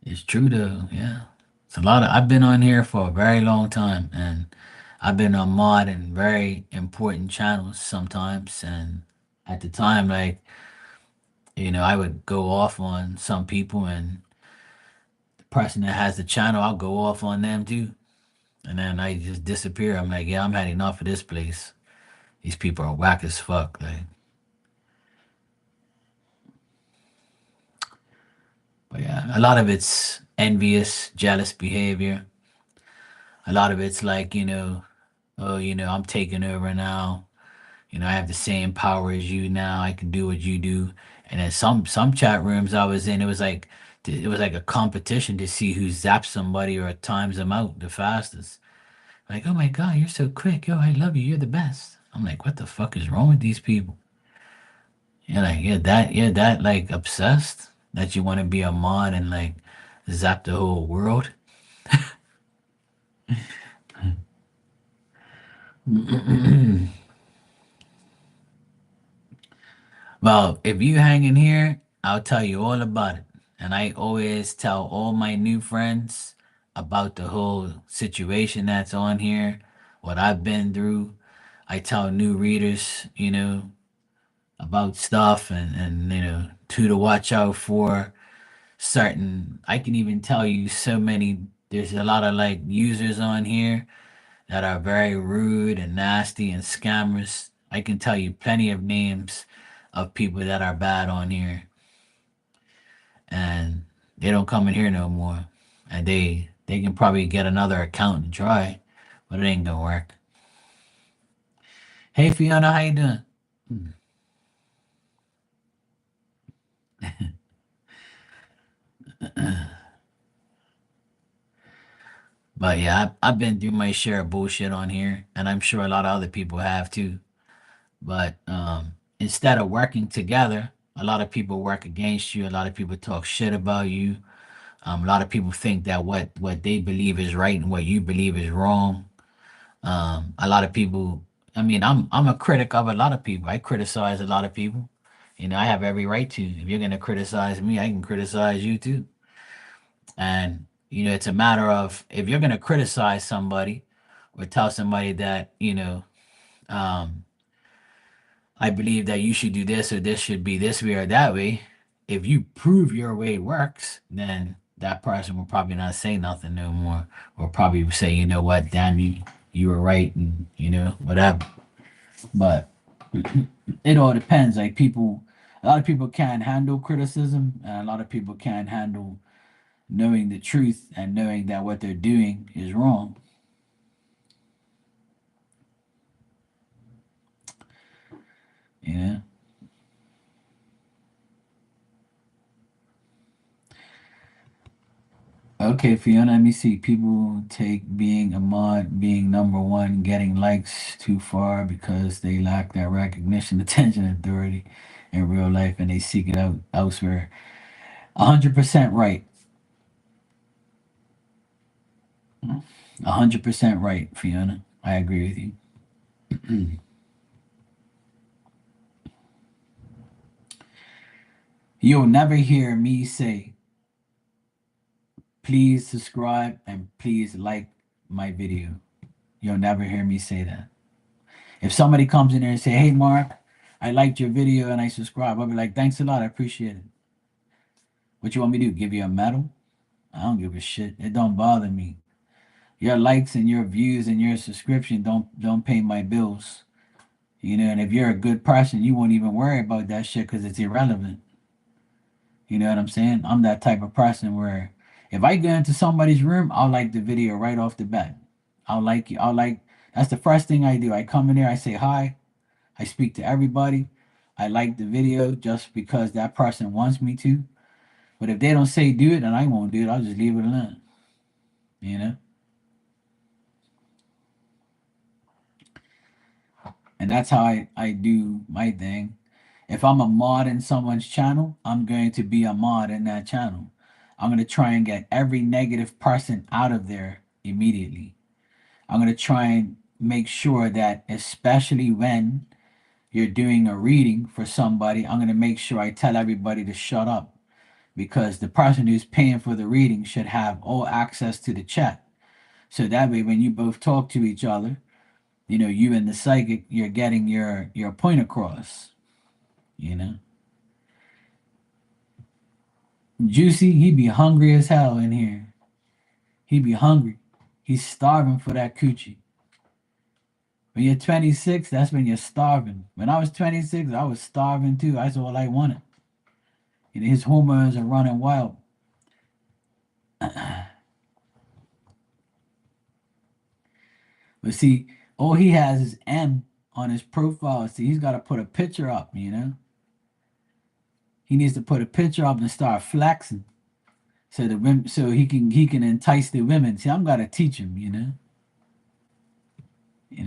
it's true though. Yeah, it's a lot of. I've been on here for a very long time, and I've been on mod and very important channels sometimes. And at the time, like I would go off on some people, and the person that has the channel, I'll go off on them too. And then I just disappear. I'm like, yeah, I'm had enough of this place. These people are whack as fuck. Like, but yeah, a lot of it's envious, jealous behavior. A lot of it's like, oh, I'm taking over now. I have the same power as you now. I can do what you do. And then some chat rooms I was in, it was like a competition to see who zaps somebody or times them out the fastest. Like, oh my god, you're so quick. Yo, I love you. You're the best. I'm like, what the fuck is wrong with these people? You're that like obsessed that you want to be a mod and like zap the whole world. Well, if you hang in here, I'll tell you all about it. And I always tell all my new friends about the whole situation that's on here, what I've been through. I tell new readers, about stuff and to watch out for certain. I can even tell you so many. There's a lot of like users on here that are very rude and nasty and scammers. I can tell you plenty of names of people that are bad on here, and they don't come in here no more. And they can probably get another account and try, but it ain't gonna work. Hey Fiona, how you doing? But yeah, I've been through my share of bullshit on here, and I'm sure a lot of other people have too. But instead of working together, a lot of people work against you. A lot of people talk shit about you. A lot of people think that what they believe is right and what you believe is wrong. A lot of people. I mean, I'm a critic of a lot of people. I criticize a lot of people. I have every right to. If you're gonna criticize me, I can criticize you too. And it's a matter of if you're gonna criticize somebody or tell somebody that um, I believe that you should do this or this should be this way or that way. If you prove your way works, then that person will probably not say nothing no more, or probably say, you know what, damn you were right, and whatever. But it all depends. Like a lot of people can't handle criticism, and a lot of people can't handle knowing the truth and knowing that what they're doing is wrong. Yeah. Okay, Fiona, let me see. People take being a mod, being number one, getting likes too far because they lack that recognition, attention, authority in real life and they seek it out elsewhere. 100% right. 100% right, Fiona. I agree with you. You'll never hear me say, please subscribe and please like my video. You'll never hear me say that. If somebody comes in there and say, "Hey, Mark, I liked your video and I subscribe," I'll be like, "Thanks a lot, I appreciate it. What you want me to do? Give you a medal? I don't give a shit. It don't bother me. Your likes and your views and your subscription don't pay my bills. You know, and if you're a good person, you won't even worry about that shit because it's irrelevant. You know what I'm saying? I'm that type of person where if I go into somebody's room, I'll like the video right off the bat. I'll like you. I'll like That's the first thing I do. I come in there, I say hi, I speak to everybody. I like the video just because that person wants me to. But if they don't say do it, then I won't do it. I'll just leave it alone. You know? And that's how I do my thing. If I'm a mod in someone's channel, I'm going to be a mod in that channel. I'm going to try and get every negative person out of there immediately. I'm going to try and make sure that, especially when you're doing a reading for somebody, I'm going to make sure I tell everybody to shut up because the person who's paying for the reading should have all access to the chat. So that way, when you both talk to each other, you know, you and the psychic, you're getting your point across. You know, Juicy, he be hungry as hell in here. He be hungry. He's starving for that coochie. When you're 26, that's when you're starving. When I was 26, I was starving too. That's all I wanted. And his hormones are running wild. But see, all he has is M on his profile. See, he's got to put a picture up, you know? He needs to put a picture up and start flexing so the women, so he can entice the women. See, I'm gotta teach him, you know.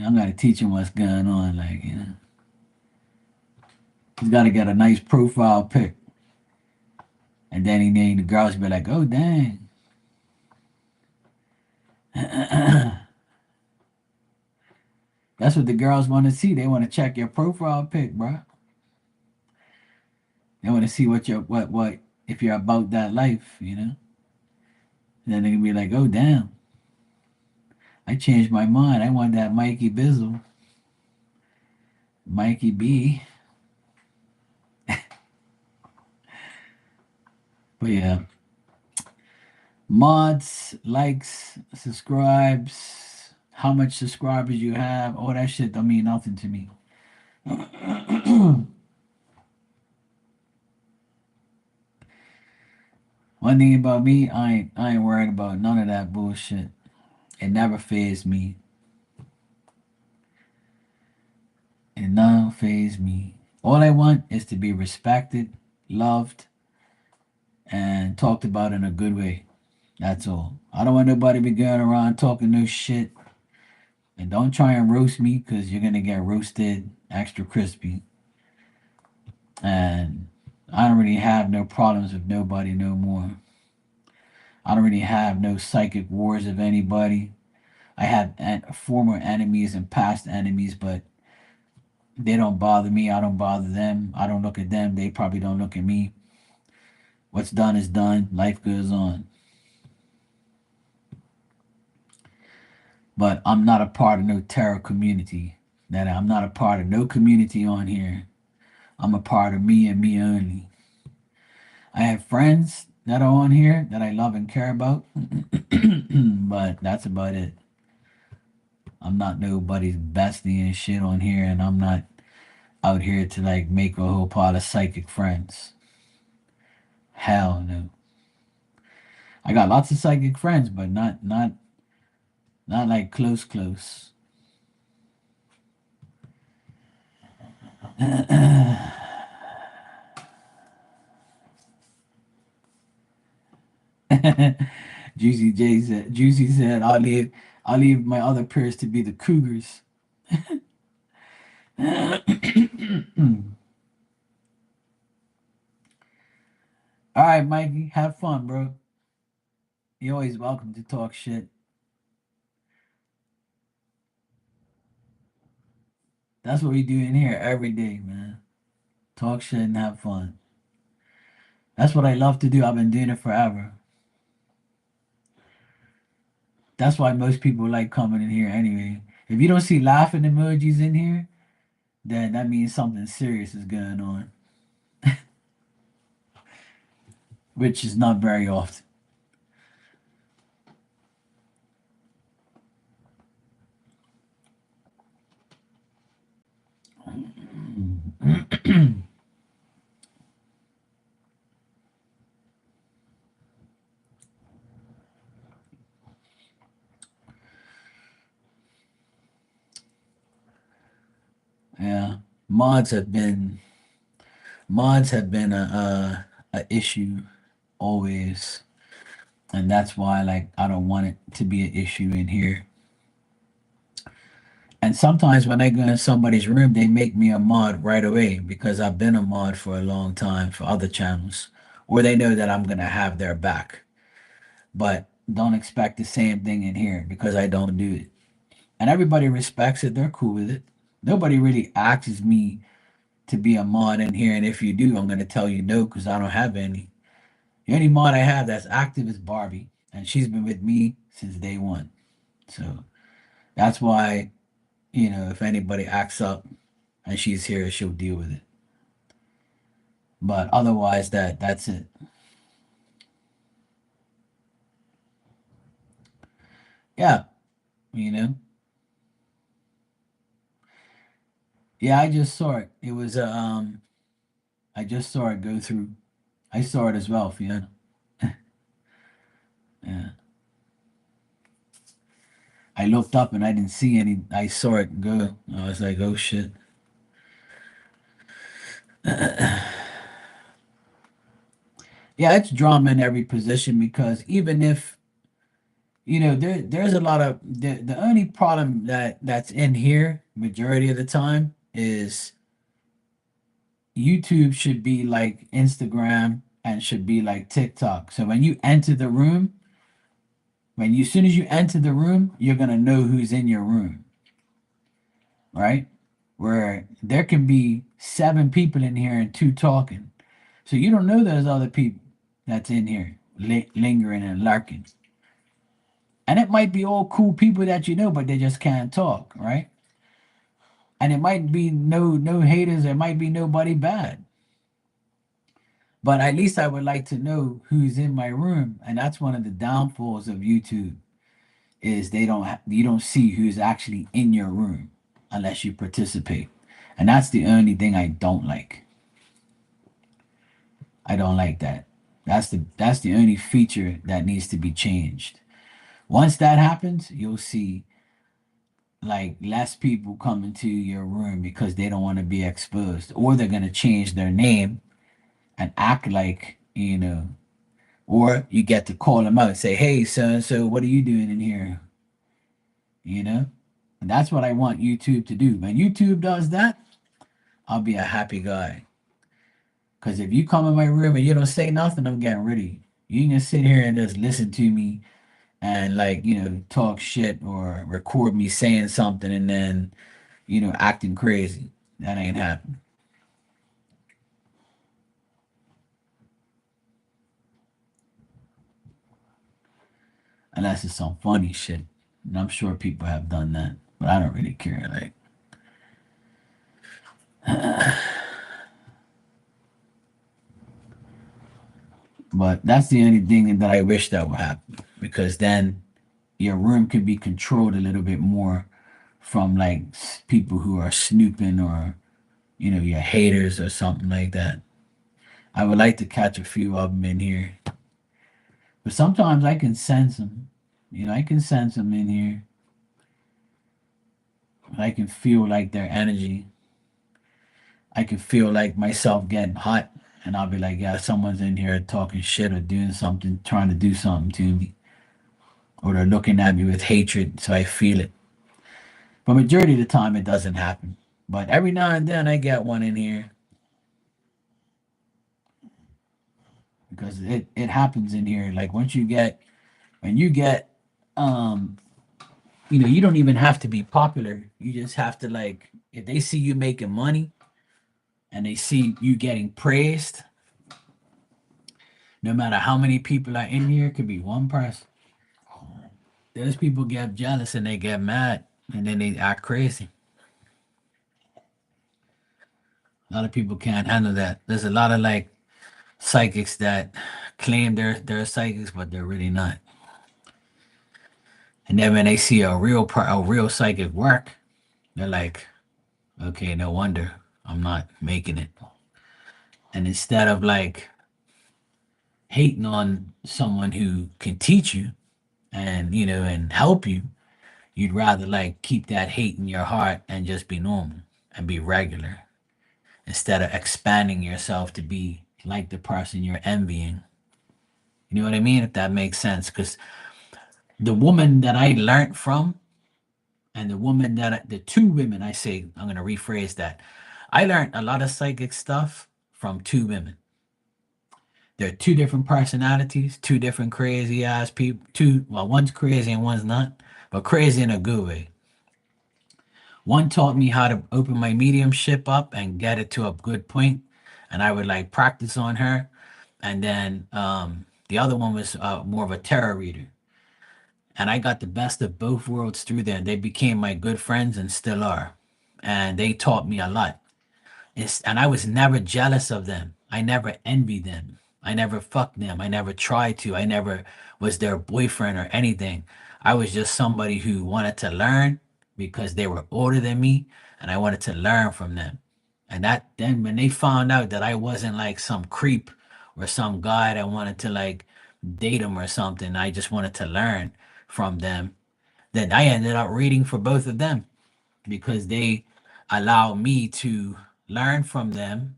I'm gotta teach him what's going on. Like, he's gotta get a nice profile pic, and then he named the girls be like, "Oh dang." That's what the girls want to see. They want to check your profile pic, bro. They want to see what you're what if you're about that life, you know. And then they can be like, "Oh damn, I changed my mind. I want that Mikey Bizzle, Mikey B." But yeah, mods, likes, subscribes, how much subscribers you have, all that shit don't mean nothing to me. One thing about me, I ain't worried about none of that bullshit. It never fazed me. It never fazed me. All I want is to be respected, loved, and talked about in a good way. That's all. I don't want nobody to be going around talking no shit. And don't try and roast me because you're gonna get roasted extra crispy. And I don't really have no problems with nobody no more. I don't really have no psychic wars of anybody. I had former enemies and past enemies, but they don't bother me. I don't bother them. I don't look at them. They probably don't look at me. What's done is done. Life goes on. But I'm not a part of no terror community. That I'm not a part of no community on here. I'm a part of me and me only. I have friends that are on here that I love and care about, but that's about it. I'm not nobody's bestie and shit on here, and I'm not out here to like make a whole pile of psychic friends. Hell no. I got lots of psychic friends, but not like close. Juicy said I'll leave my other peers to be the cougars. All right, Mikey, have fun, bro. You're always welcome to talk shit. That's what we do in here every day, man. Talk shit and have fun. That's what I love to do. I've been doing it forever. That's why most people like coming in here anyway. If you don't see laughing emojis in here, then that means something serious is going on, which is not very often. Yeah, mods have been mods have been a issue always, and that's why like I don't want it to be an issue in here. And sometimes when I go in somebody's room, they make me a mod right away because I've been a mod for a long time for other channels, or they know that I'm gonna have their back. But don't expect the same thing in here because I don't do it. And everybody respects it. They're cool with it. Nobody really asks me to be a mod in here, and if you do, I'm gonna tell you no because I don't have any. The only mod I have that's active is Barbie, and she's been with me since day one. So that's why, if anybody acts up and she's here, she'll deal with it. But otherwise, that's it. Yeah, you know. Yeah, I just saw it. It was I just saw it go through. I saw it as well, Fiona. Yeah. I looked up and I didn't see any. I saw it go. I was like, oh shit. Yeah, it's drama in every position because even if there's a lot of the only problem that's in here majority of the time is YouTube should be like Instagram and should be like TikTok. So when you enter the room, when you as soon as you enter the room, you're gonna know who's in your room, right? Where there can be seven people in here and two talking, so you don't know there's other people that's in here lingering and lurking. And it might be all cool people that you know, but they just can't talk, right? And it might be no haters. There might be nobody bad, but at least I would like to know who's in my room. And that's one of the downfalls of YouTube is you don't see who's actually in your room unless you participate, and that's the only thing I don't like. I don't like that. That's the only feature that needs to be changed. Once that happens, you'll see like less people come into your room because they don't want to be exposed, or they're gonna change their name and act like or you get to call them out and say, "Hey, so and so, what are you doing in here?" You know, and that's what I want YouTube to do. When YouTube does that, I'll be a happy guy. Because if you come in my room and you don't say nothing, I'm getting rid of you. You can sit here and just listen to me and like talk shit or record me saying something and then acting crazy. That ain't happening unless it's some funny shit. And I'm sure people have done that, but I don't really care. Like, but that's the only thing that I wish that would happen because then your room could be controlled a little bit more from like people who are snooping or your haters or something like that. I would like to catch a few of them in here, but sometimes I can sense them. I can sense them in here. I can feel like their energy. I can feel like myself getting hot, and I'll be like, yeah, someone's in here talking shit or doing something, trying to do something to me, or they're looking at me with hatred, so I feel it. But majority of the time, it doesn't happen. But every now and then, I get one in here because it happens in here. Like when you get um you don't even have to be popular. You just have to like if they see you making money and they see you getting praised, no matter how many people are in here, it could be one person. Those people get jealous and they get mad. and then they act crazy. A lot of people can't handle that. There's a lot of like psychics that claim they're psychics, but they're really not. And then when they see a real psychic work, they're like, okay, no wonder I'm not making it. And instead of like hating on someone who can teach you and and help you, you'd rather like keep that hate in your heart and just be normal and be regular instead of expanding yourself to be like the person you're envying. You know what I mean? If that makes sense. Because the woman that I learned from and the two women, I say, I'm going to rephrase that. I learned a lot of psychic stuff from two women. They're two different personalities, two different crazy ass people. Well, one's crazy and one's not, but crazy in a good way. One taught me how to open my mediumship up and get it to a good point, and I would like practice on her. And then the other one was more of a tarot reader, and I got the best of both worlds through there. They became my good friends and still are, and they taught me a lot. And I was never jealous of them. I never envied them. I never fucked them. I never tried to. I never was their boyfriend or anything. I was just somebody who wanted to learn because they were older than me and I wanted to learn from them. And that then when they found out that I wasn't like some creep or some guy that wanted to like date them or something, I just wanted to learn from them. Then I ended up reading for both of them because they allowed me to learn from them.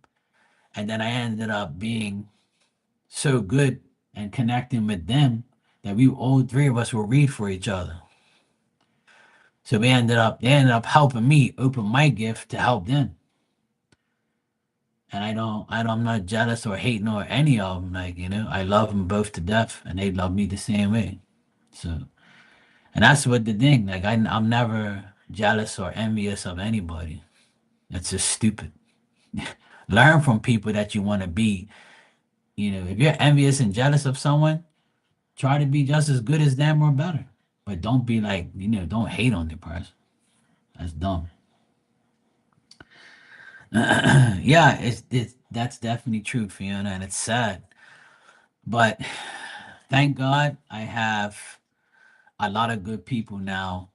And then I ended up being so good and connecting with them that we all three of us will read for each other. So they ended up helping me open my gift to help them. And I'm not jealous or hating or any of them. Like, I love them both to death and they love me the same way. So, and that's what the thing, like, I'm never jealous or envious of anybody. That's just stupid. Learn from people that you want to be. If you're envious and jealous of someone, try to be just as good as them or better. But don't be like, don't hate on the person. That's dumb. Yeah, it's that's definitely true, Fiona, and it's sad. But thank God I have a lot of good people now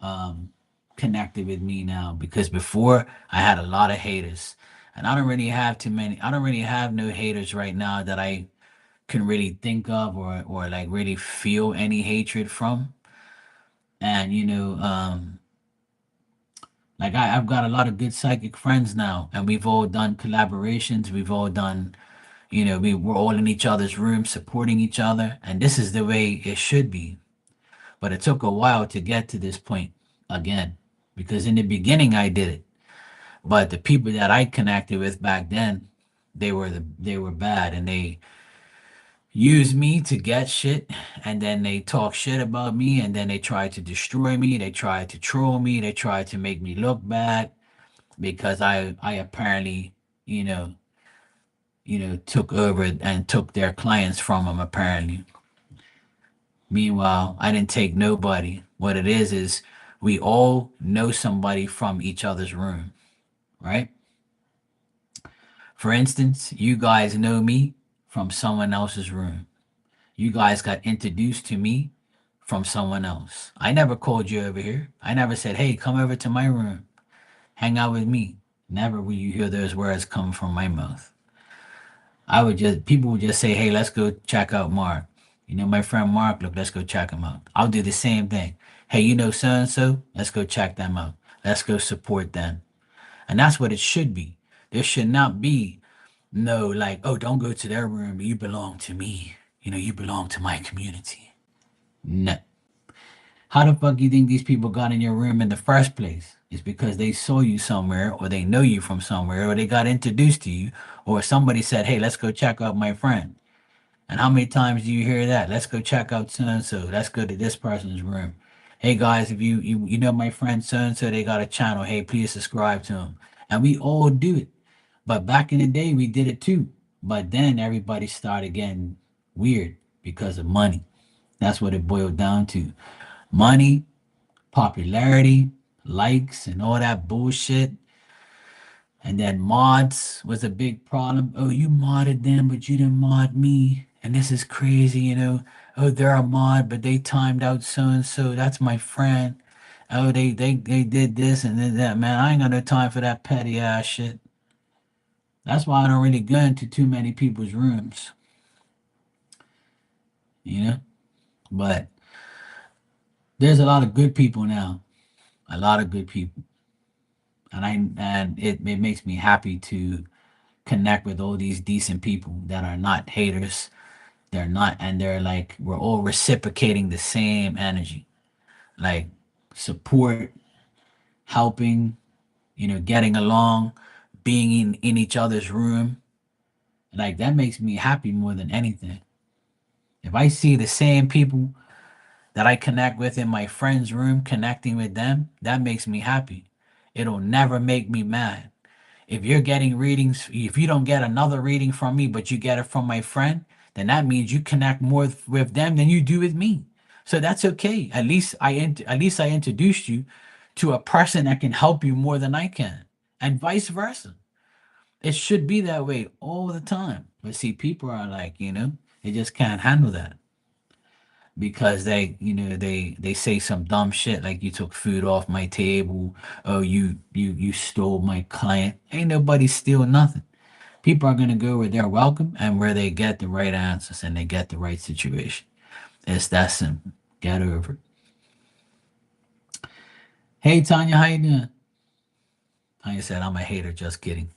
um, connected with me now because before I had a lot of haters. And I don't really have too many. I don't really have no haters right now that I can really think of or like really feel any hatred from. And like I've got a lot of good psychic friends now, and we've all done collaborations. We've all done, we're all in each other's rooms supporting each other, and this is the way it should be. But it took a while to get to this point again, because in the beginning I did it, but the people that I connected with back then, they were bad, and they use me to get shit, and then they talk shit about me, and then they try to destroy me, they try to troll me, they try to make me look bad because I apparently you know took over and took their clients from them apparently. Meanwhile, I didn't take nobody. What it is we all know somebody from each other's room, right? For instance, you guys know me from someone else's room. You guys got introduced to me from someone else. I never called you over here. I never said, hey, come over to my room, hang out with me. Never will you hear those words come from my mouth. People would just say, hey, let's go check out Mark. My friend Mark, look, let's go check him out. I'll do the same thing. Hey, so and so, let's go check them out. Let's go support them. And that's what it should be. There should not be no like, oh, don't go to their room. You belong to me. You belong to my community. No. How the fuck do you think these people got in your room in the first place? It's because they saw you somewhere, or they know you from somewhere, or they got introduced to you, or somebody said, hey, let's go check out my friend. And how many times do you hear that? Let's go check out so and so. Let's go to this person's room. Hey guys, if you know my friend so and so, they got a channel. Hey, please subscribe to them. And we all do it. But back in the day, we did it too. But then everybody started getting weird because of money. That's what it boiled down to. Money, popularity, likes, and all that bullshit. And then mods was a big problem. Oh, you modded them, but you didn't mod me. And this is crazy, you know. Oh, they're a mod, but they timed out so and so. That's my friend. Oh, they did this and did that. Man, I ain't got no time for that petty ass shit. That's why I don't really go into too many people's rooms, you know. But there's a lot of good people now. A lot of good people. And it makes me happy to connect with all these decent people that are not haters. They're not, and they're like, we're all reciprocating the same energy, like support, helping, getting along, being in each other's room. Like, that makes me happy more than anything. If I see the same people that I connect with in my friend's room, connecting with them, that makes me happy. It'll never make me mad. If you're getting readings, if you don't get another reading from me, but you get it from my friend, then that means you connect more with them than you do with me. So that's okay. At least I introduced you to a person that can help you more than I can, and vice versa. It should be that way all the time. But see, people are like, they just can't handle that because they say some dumb shit like you took food off my table. Oh, you stole my client. Ain't nobody steal nothing. People are going to go where they're welcome and where they get the right answers and they get the right situation. It's that simple. Get over it. Hey, Tanya, how you doing? Tanya said, I'm a hater. Just kidding.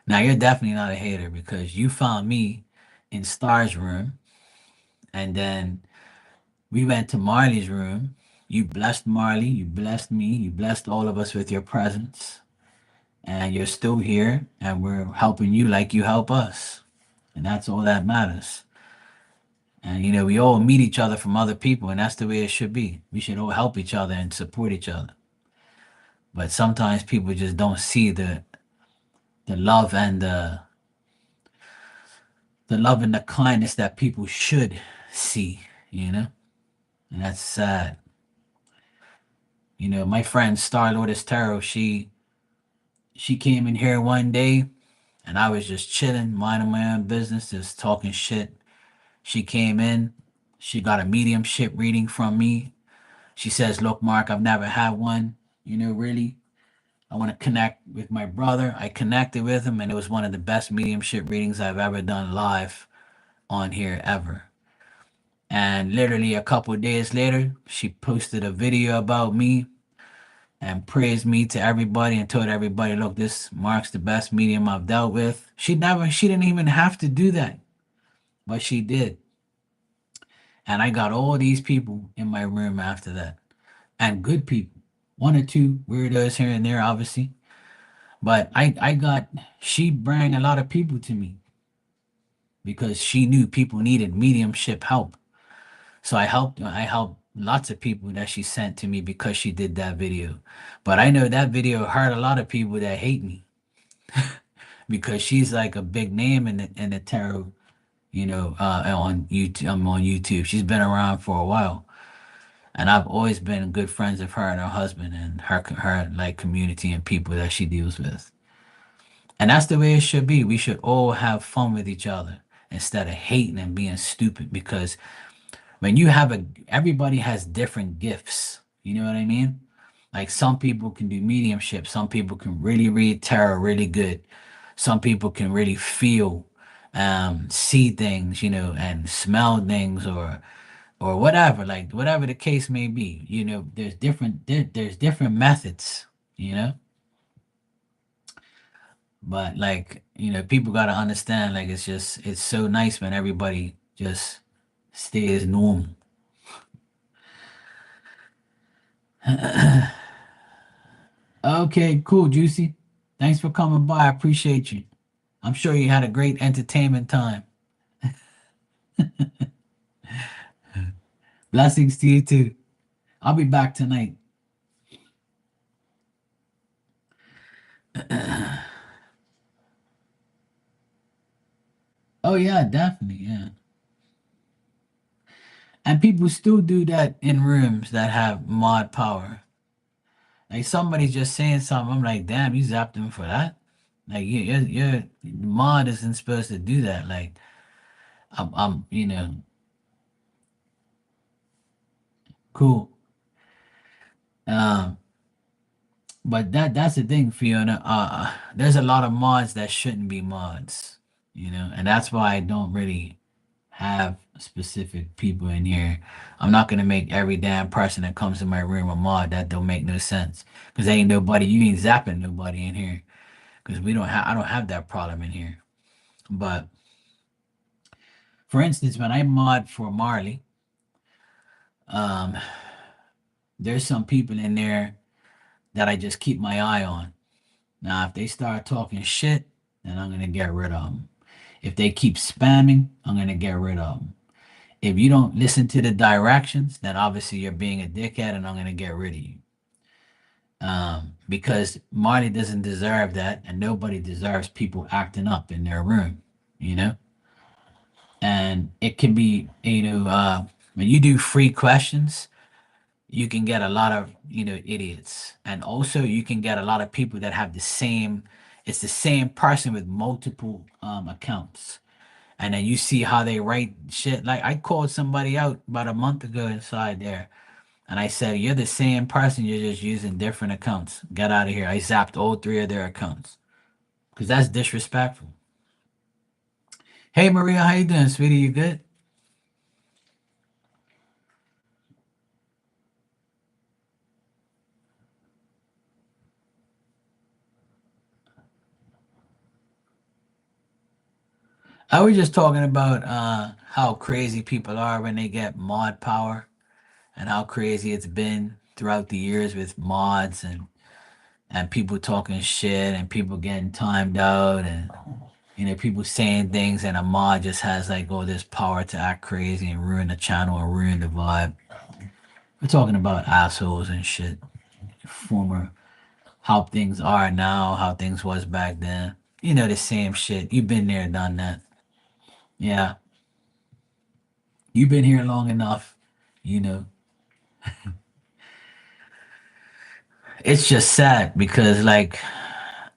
Now, you're definitely not a hater because you found me in Star's room, and then we went to Marley's room. You blessed Marley, you blessed me, you blessed all of us with your presence, and you're still here, and we're helping you like you help us. And that's all that matters. And we all meet each other from other people, and that's the way it should be. We should all help each other and support each other. But sometimes people just don't see the love and the love and the kindness that people should see, you know? And that's sad. My friend Star Lotus Tarot, she came in here one day and I was just chilling, minding my own business, just talking shit. She came in, she got a mediumship reading from me. She says, look, Mark, I've never had one, really. I want to connect with my brother. I connected with him, and it was one of the best mediumship readings I've ever done live on here ever. And literally a couple of days later, she posted a video about me and praised me to everybody and told everybody, look, this Mark's the best medium I've dealt with. She didn't even have to do that, but she did. And I got all these people in my room after that, and good people. One or two weirdos here and there, obviously. But she brought a lot of people to me because she knew people needed mediumship help. So I helped lots of people that she sent to me because she did that video. But I know that video hurt a lot of people that hate me because she's like a big name in the tarot, on YouTube. I'm on YouTube. She's been around for a while. And I've always been good friends of her and her husband and her like community and people that she deals with. And that's the way it should be. We should all have fun with each other instead of hating and being stupid because when you have everybody has different gifts. You know what I mean? Like some people can do mediumship, some people can really read tarot really good. Some people can really feel, see things, and smell things or whatever, like whatever the case may be. There's different methods, you know? But like, people gotta understand, like it's so nice when everybody just stays normal. Okay, cool, Juicy. Thanks for coming by. I appreciate you. I'm sure you had a great entertainment time. Blessings to you too. I'll be back tonight. Oh yeah, definitely. Yeah. And people still do that in rooms that have mod power. Like somebody's just saying something, I'm like, damn, you zapped them for that. Like your mod isn't supposed to do that. Like cool. Um, but that's the thing, Fiona. There's a lot of mods that shouldn't be mods, and that's why I don't really have specific people in here. I'm not gonna make every damn person that comes to my room a mod. That don't make no sense. Cause ain't nobody, you ain't zapping nobody in here. Cause I don't have that problem in here. But for instance, when I mod for Marley, um, there's some people in there that I just keep my eye on. Now, if they start talking shit, then I'm gonna get rid of them. If they keep spamming, I'm gonna get rid of them. If you don't listen to the directions, then obviously you're being a dickhead, and I'm gonna get rid of you. Because Marley doesn't deserve that, and nobody deserves people acting up in their room, you know. And it can be, when you do free questions, you can get a lot of idiots, and also you can get a lot of people that have the same. It's the same person with multiple accounts, and then you see how they write shit. Like I called somebody out about a month ago inside there, and I said, "You're the same person. You're just using different accounts. Get out of here." I zapped all three of their accounts because that's disrespectful. Hey Maria, how you doing, sweetie? You good? I was just talking about how crazy people are when they get mod power, and how crazy it's been throughout the years with mods and people talking shit and people getting timed out, and people saying things, and a mod just has like all this power to act crazy and ruin the channel and ruin the vibe. We're talking about assholes and shit. Former how things are now, how things was back then. The same shit. You've been there, done that. Yeah, you've been here long enough. You know, it's just sad because like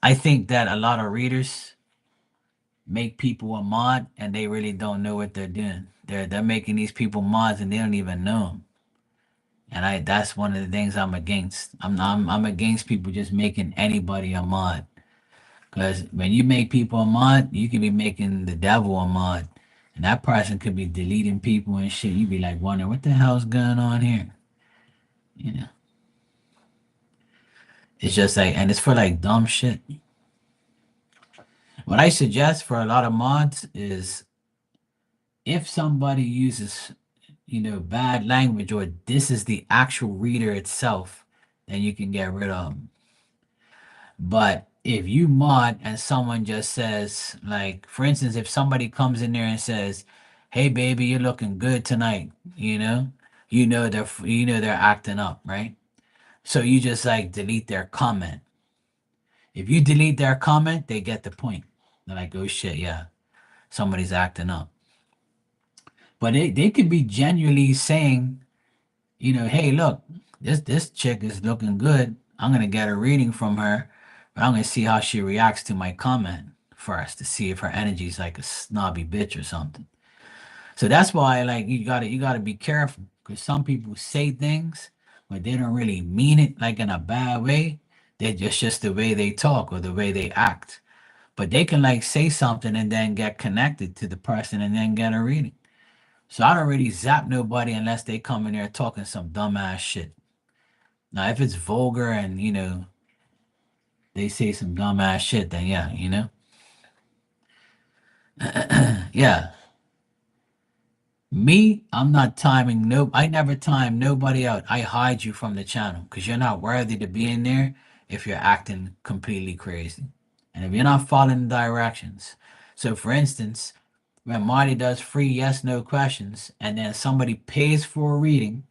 I think that a lot of readers make people a mod and they really don't know what they're doing. They're making these people mods and they don't even know them. And that's one of the things I'm against. I'm against people just making anybody a mod. Because when you make people a mod, you can be making the devil a mod. And that person could be deleting people and shit. You be like wondering what the hell's going on here. You know. It's just like, and it's for like dumb shit. What I suggest for a lot of mods is if somebody uses, bad language, or this is the actual reader itself, then you can get rid of them. But if you mod and someone just says, like, for instance, if somebody comes in there and says, "Hey, baby, you're looking good tonight," they're acting up, right? So you just like delete their comment. If you delete their comment, they get the point. They're like, "Oh shit, yeah, somebody's acting up." But they could be genuinely saying, "Hey, look, this chick is looking good. I'm gonna get a reading from her, but I'm gonna see how she reacts to my comment first to see if her energy is like a snobby bitch or something." So that's why, like, you gotta be careful because some people say things, but they don't really mean it like in a bad way. They're just the way they talk or the way they act. But they can like say something and then get connected to the person and then get a reading. So I don't really zap nobody unless they come in there talking some dumbass shit. Now, if it's vulgar and they say some dumbass shit, then yeah. Me, I'm not timing no. I never time nobody out. I hide you from the channel because you're not worthy to be in there if you're acting completely crazy, and if you're not following the directions. So, for instance, when Marty does free yes no questions, and then somebody pays for a reading,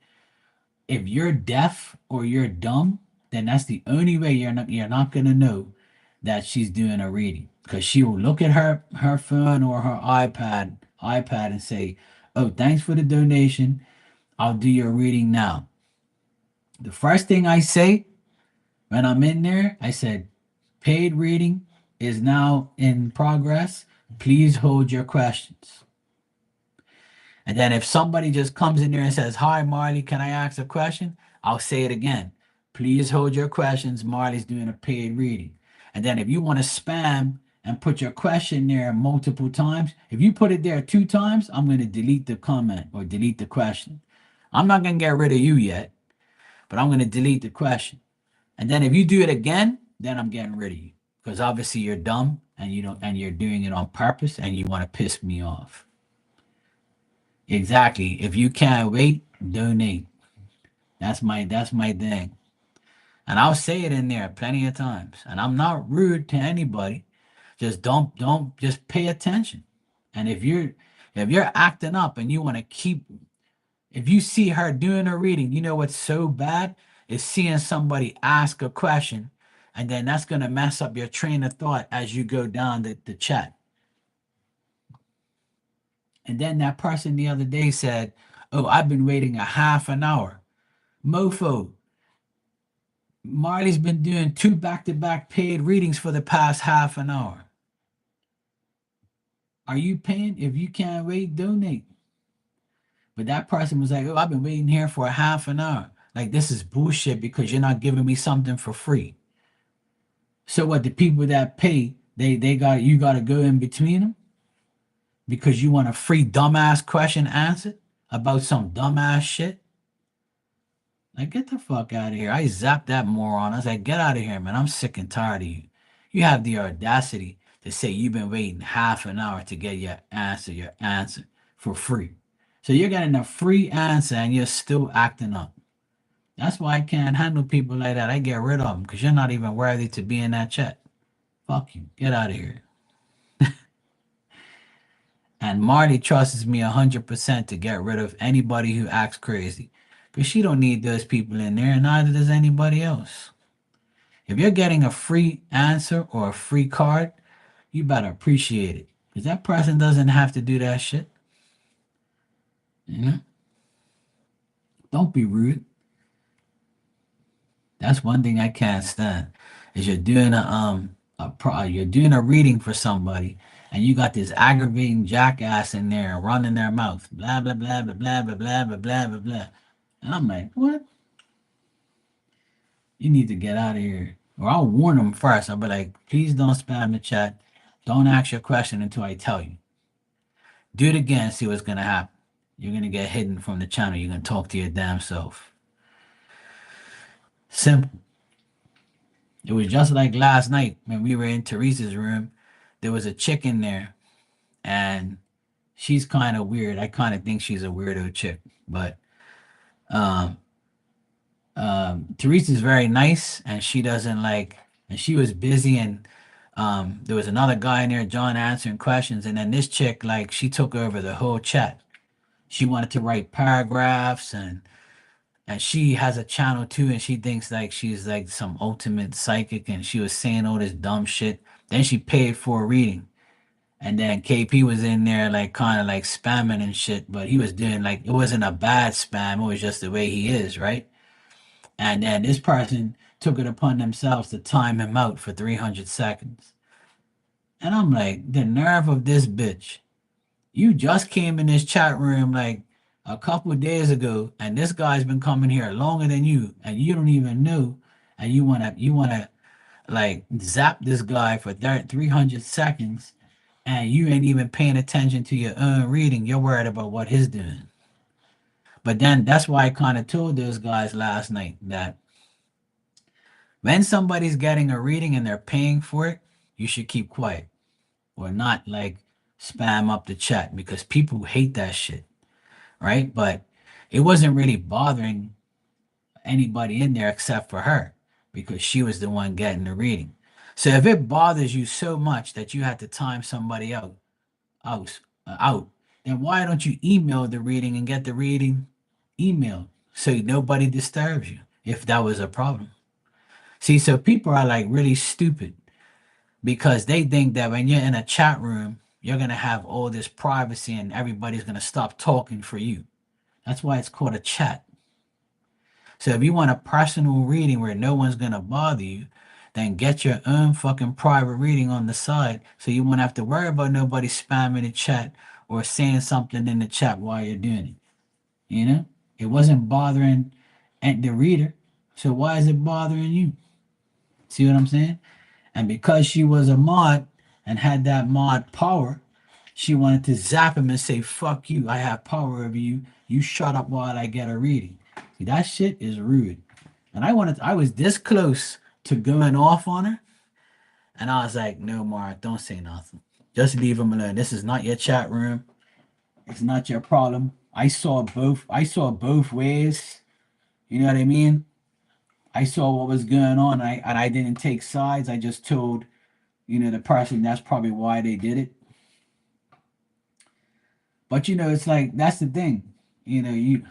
if you're deaf or you're dumb, then that's the only way you're not gonna know that she's doing a reading because she will look at her phone or her iPad and say, "Oh, thanks for the donation. I'll do your reading now. The first thing I say when I'm in there, I said, paid reading is now in progress. Please hold your questions. And then if somebody just comes in there and says, hi, Marley, can I ask a question? I'll say it again. Please hold your questions. Marley's doing a paid reading. And then if you want to spam and put your question there multiple times, if you put it there 2 times, I'm going to delete the comment or delete the question. I'm not going to get rid of you yet, but I'm going to delete the question. And then if you do it again, then I'm getting rid of you because obviously you're dumb and you don't and you're doing it on purpose and you want to piss me off. Exactly. If you can't wait, donate. That's my thing. And I'll say it in there plenty of times. And I'm not rude to anybody. Just don't just pay attention. And if you're acting up and you want to keep if you see her doing a reading, you know what's so bad is seeing somebody ask a question and then that's gonna mess up your train of thought as you go down the chat. And then that person the other day said, oh, I've been waiting a half an hour. Mofo, Marley's been doing 2 back-to-back paid readings for the past half an hour. Are you paying? If you can't wait, donate. But that person was like, oh, I've been waiting here for a half an hour. Like, this is bullshit because you're not giving me something for free. So what? The people that pay, they got you got to go in between them because you want a free dumbass question answered about some dumbass shit. Like, get the fuck out of here. I zapped that moron. I was like, get out of here, man. I'm sick and tired of you. You have the audacity to say you've been waiting half an hour to get your answer for free. So you're getting a free answer and you're still acting up. That's why I can't handle people like that. I get rid of them because you're not even worthy to be in that chat. Fuck you. Get out of here. And Marty trusts me 100% to get rid of anybody who acts crazy. Because she don't need those people in there, and neither does anybody else. If you're getting a free answer or a free card, you better appreciate it. Because that person doesn't have to do that shit. You know? Don't be rude. That's one thing I can't stand. Is you're doing a reading for somebody and you got this aggravating jackass in there running their mouth, blah blah blah blah blah blah blah blah blah blah blah. And I'm like, what? You need to get out of here. Or I'll warn them first. I'll be like, please don't spam the chat. Don't ask your question until I tell you. Do it again, see what's gonna happen. You're gonna get hidden from the channel. You're gonna talk to your damn self. Simple. It was just like last night when we were in Teresa's room. There was a chick in there, and she's kind of weird. I kind of think she's a weirdo chick, but um, Teresa's very nice, and she doesn't like. And she was busy, and there was another guy in there, John, answering questions, and then this chick, like, she took over the whole chat. She wanted to write paragraphs, and she has a channel too, and she thinks like she's like some ultimate psychic, and she was saying all this dumb shit. Then she paid for a reading. And then KP was in there like kind of like spamming and shit, but he was doing like it wasn't a bad spam, it was just the way he is, right? And then this person took it upon themselves to time him out for 300 seconds. And I'm like, the nerve of this bitch. You just came in this chat room like a couple of days ago, and this guy's been coming here longer than you, and you don't even know, and you wanna like zap this guy for 300 seconds and you ain't even paying attention to your own reading. You're worried about what he's doing. But then that's why I kind of told those guys last night that when somebody's getting a reading and they're paying for it, you should keep quiet or not like spam up the chat because people hate that shit, right? But it wasn't really bothering anybody in there except for her because she was the one getting the reading. So if it bothers you so much that you had to time somebody out, out, then why don't you email the reading and get the reading emailed so nobody disturbs you if that was a problem? See, so people are like really stupid because they think that when you're in a chat room, you're going to have all this privacy and everybody's going to stop talking for you. That's why it's called a chat. So if you want a personal reading where no one's gonna bother you, then get your own fucking private reading on the side so you won't have to worry about nobody spamming the chat or saying something in the chat while you're doing it. You know? It wasn't bothering the reader. So why is it bothering you? See what I'm saying? And because she was a mod and had that mod power, she wanted to zap him and say, fuck you, I have power over you. You shut up while I get a reading. See, that shit is rude. And I was this close to going off on her. And I was like, no, Mark, don't say nothing. Just leave him alone. This is not your chat room. It's not your problem. I saw both ways. You know what I mean? I saw what was going on. And I didn't take sides. I just told, the person that's probably why they did it. But it's like that's the thing. You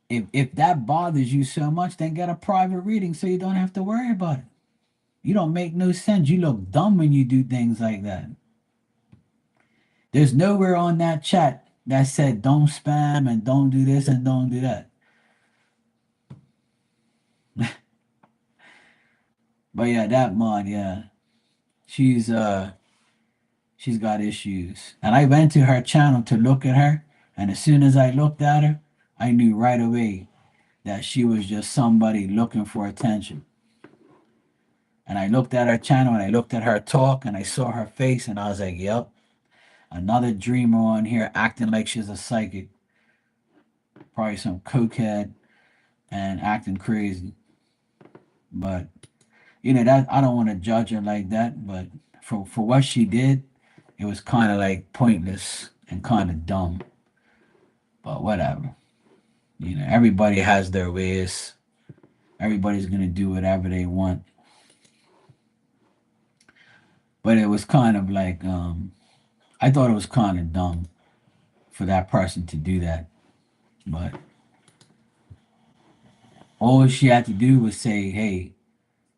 if that bothers you so much, then get a private reading so you don't have to worry about it. You don't make no sense. You look dumb when you do things like that. There's nowhere on that chat that said don't spam and don't do this and don't do that. But yeah, that mod, yeah. She's she's got issues. And I went to her channel to look at her, and as soon as I looked at her, I knew right away that she was just somebody looking for attention. And I looked at her channel and I looked at her talk and I saw her face and I was like, yep, another dreamer on here acting like she's a psychic. Probably some cokehead and acting crazy. But that I don't want to judge her like that, but for what she did, it was kind of like pointless and kind of dumb. But whatever. Everybody has their ways. Everybody's gonna do whatever they want. But it was kind of like I thought it was kind of dumb for that person to do that. But all she had to do was say, "Hey,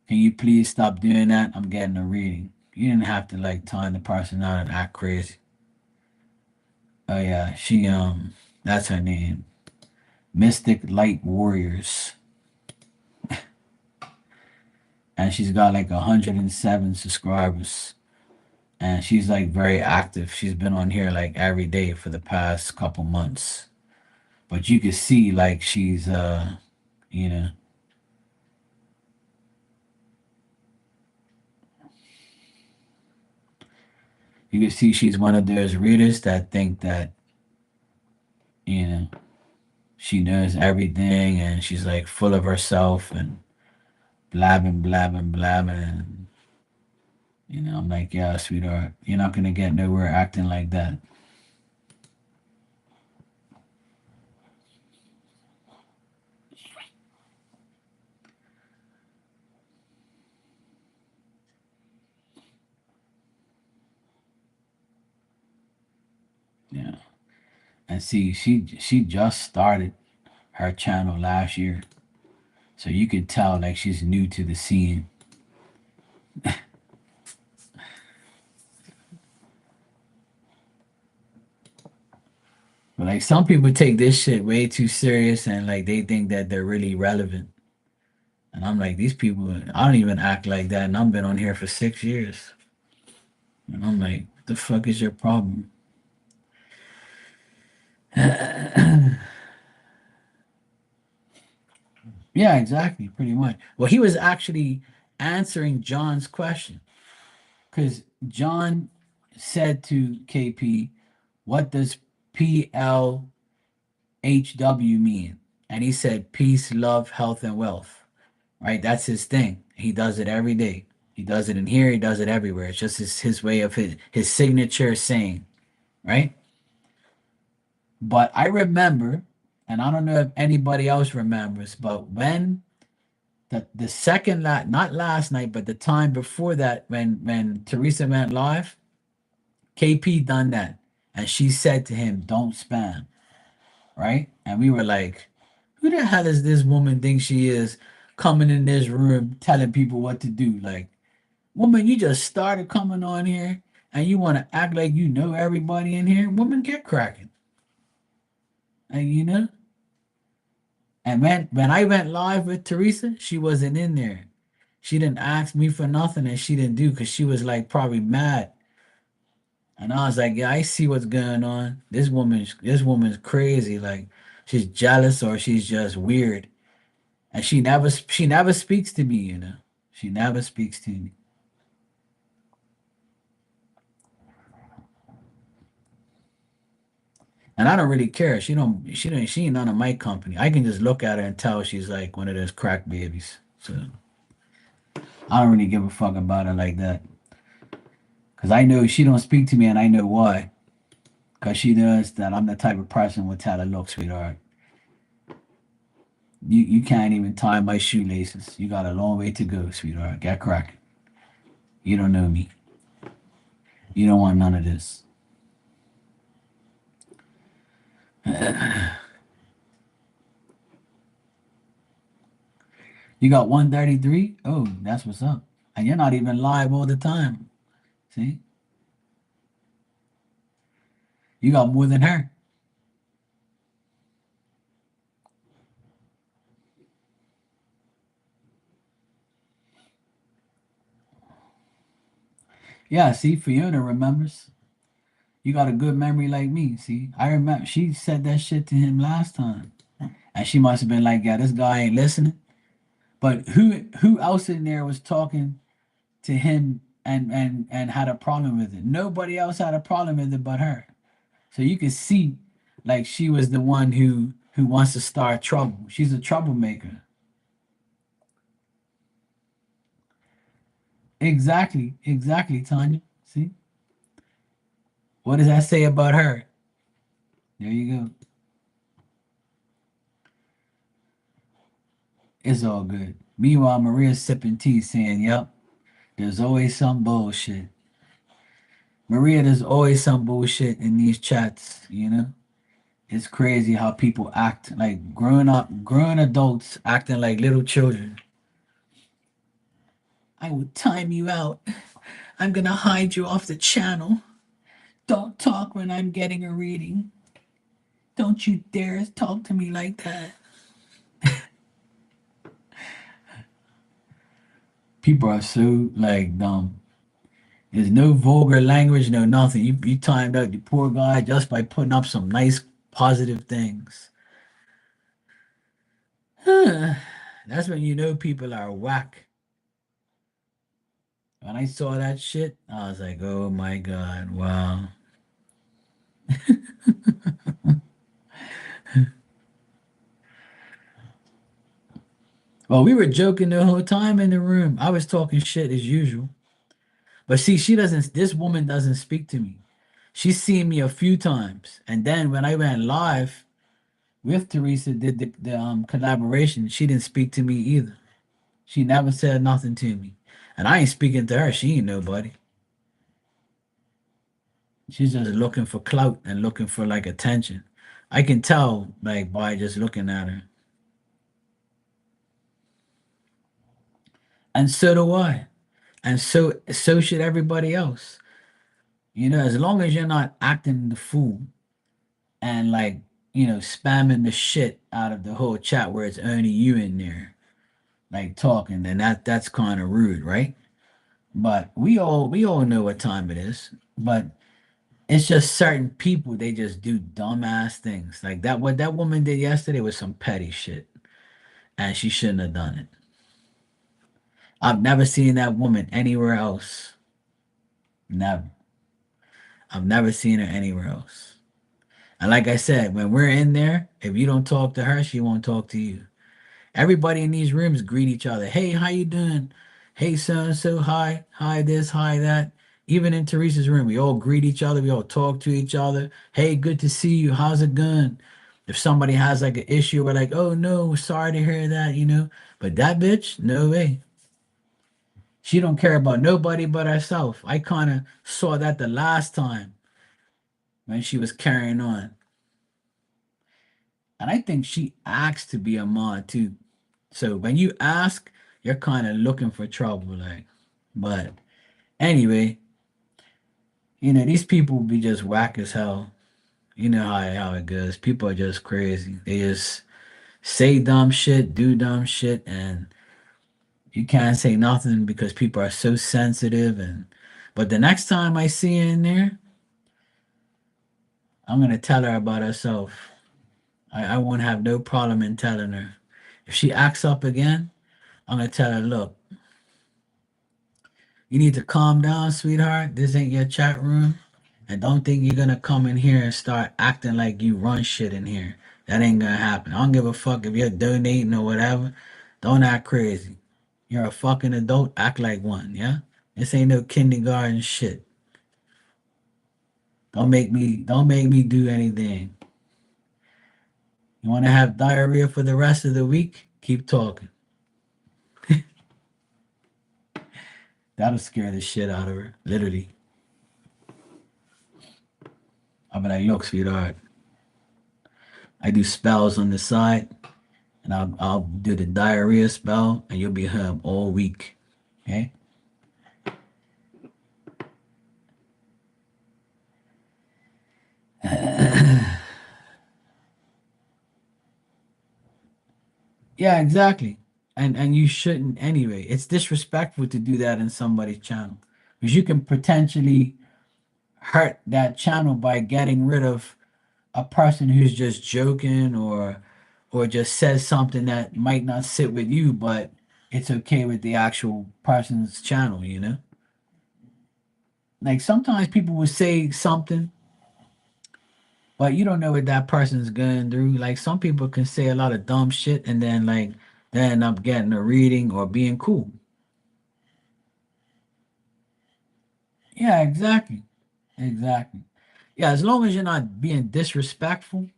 can you please stop doing that? I'm getting a reading." You didn't have to like time the person out and act crazy. Oh yeah, that's her name. Mystic Light Warriors. And she's got like 107 subscribers. And she's like very active. She's been on here like every day for the past couple months. But you can see like she's you know, you can see she's one of those readers that think that, you know, she knows everything and she's like full of herself and blabbing, blabbing, blabbing. And, I'm like, yeah, sweetheart, you're not going to get nowhere acting like that. Yeah. And see, she just started her channel last year. So you could tell like she's new to the scene. But like some people take this shit way too serious and like they think that they're really relevant. And I'm like, these people, I don't even act like that. And I've been on here for 6 years. And I'm like, what the fuck is your problem? Yeah, exactly, pretty much. Well, he was actually answering John's question because John said to KP, what does PLHW mean? And he said, peace, love, health, and wealth. Right? That's his thing. He does it every day. He does it in here, he does it everywhere. It's just his way of his signature saying, right? But I remember, and I don't know if anybody else remembers, but when the second not last night, but the time before that, when Teresa went live, KP done that, and she said to him, "Don't spam," right? And we were like, "Who the hell is this woman think she is coming in this room telling people what to do?" Like, woman, you just started coming on here, and you want to act like you know everybody in here. Woman, get cracking, and And when I went live with Teresa, she wasn't in there. She didn't ask me for nothing, and she didn't do because she was like probably mad. And I was like, yeah, I see what's going on. This woman's crazy. Like she's jealous or she's just weird. And she never speaks to me. She never speaks to me. And I don't really care. She ain't none of my company. I can just look at her and tell she's like one of those crack babies. So I don't really give a fuck about her like that. Cause I know she don't speak to me and I know why. Cause she knows that I'm the type of person with tell her, look, sweetheart, you can't even tie my shoelaces. You got a long way to go, sweetheart. Get cracking. You don't know me. You don't want none of this. You got 133? Oh, that's what's up. And you're not even live all the time. See? You got more than her. Yeah, see, Fiona remembers. You got a good memory like me. See, I remember she said that shit to him last time. And she must have been like, yeah, this guy ain't listening. But who else in there was talking to him and had a problem with it? Nobody else had a problem with it but her. So you can see like she was the one who wants to start trouble. She's a troublemaker. Exactly, exactly, Tanya. See? What does that say about her? There you go. It's all good. Meanwhile, Maria's sipping tea saying, yep, there's always some bullshit. Maria, there's always some bullshit in these chats. It's crazy how people act like grown adults acting like little children. I will time you out. I'm gonna hide you off the channel. Don't talk when I'm getting a reading. Don't you dare talk to me like that. People are so like dumb. There's no vulgar language, no nothing. You timed out the poor guy just by putting up some nice positive things. That's when you know people are whack. When I saw that shit, I was like, oh my God, wow. Well, we were joking the whole time in the room. I was talking shit as usual. But see, this woman doesn't speak to me. She's seen me a few times. And then when I went live with Teresa, did the collaboration, she didn't speak to me either. She never said nothing to me. And I ain't speaking to her. She ain't nobody. She's just looking for clout and looking for like attention. I can tell like by just looking at her. And so do I. And so should everybody else. As long as you're not acting the fool and like, spamming the shit out of the whole chat where it's only you in there, like talking, then that's kind of rude, right? But we all know what time it is. But it's just certain people, they just do dumbass things. Like that what that woman did yesterday was some petty shit. And she shouldn't have done it. I've never seen that woman anywhere else. Never. I've never seen her anywhere else. And like I said, when we're in there, if you don't talk to her, she won't talk to you. Everybody in these rooms greet each other. Hey, how you doing? Hey, so and so. Hi, hi this, hi that. Even in Teresa's room, we all greet each other. We all talk to each other. Hey, good to see you. How's it going? If somebody has like an issue, we're like, oh no, sorry to hear that. But that bitch, no way. She don't care about nobody but herself. I kind of saw that the last time when she was carrying on. And I think she asked to be a mod too. So when you ask, you're kind of looking for trouble, like. But anyway, these people be just whack as hell. You know how it goes. People are just crazy. They just say dumb shit, do dumb shit, and you can't say nothing because people are so sensitive. And but the next time I see her in there, I'm gonna tell her about herself. I won't have no problem in telling her. If she acts up again, I'm gonna tell her, look, you need to calm down, sweetheart. This ain't your chat room. And don't think you're gonna come in here and start acting like you run shit in here. That ain't gonna happen. I don't give a fuck if you're donating or whatever. Don't act crazy. You're a fucking adult. Act like one, yeah? This ain't no kindergarten shit. Don't make me do anything. You wanna have diarrhea for the rest of the week? Keep talking. That'll scare the shit out of her. Literally. I'll be like, look, sweetheart, I do spells on the side, and I'll do the diarrhea spell, and you'll be home all week. Okay? Yeah, exactly. And you shouldn't anyway. It's disrespectful to do that in somebody's channel. Because you can potentially hurt that channel by getting rid of a person who's just joking or just says something that might not sit with you, but it's okay with the actual person's channel, you know? Like sometimes people will say something, but you don't know what that person's going through. Like some people can say a lot of dumb shit and then like they end up getting a reading or being cool. Yeah, exactly. Exactly. Yeah, as long as you're not being disrespectful,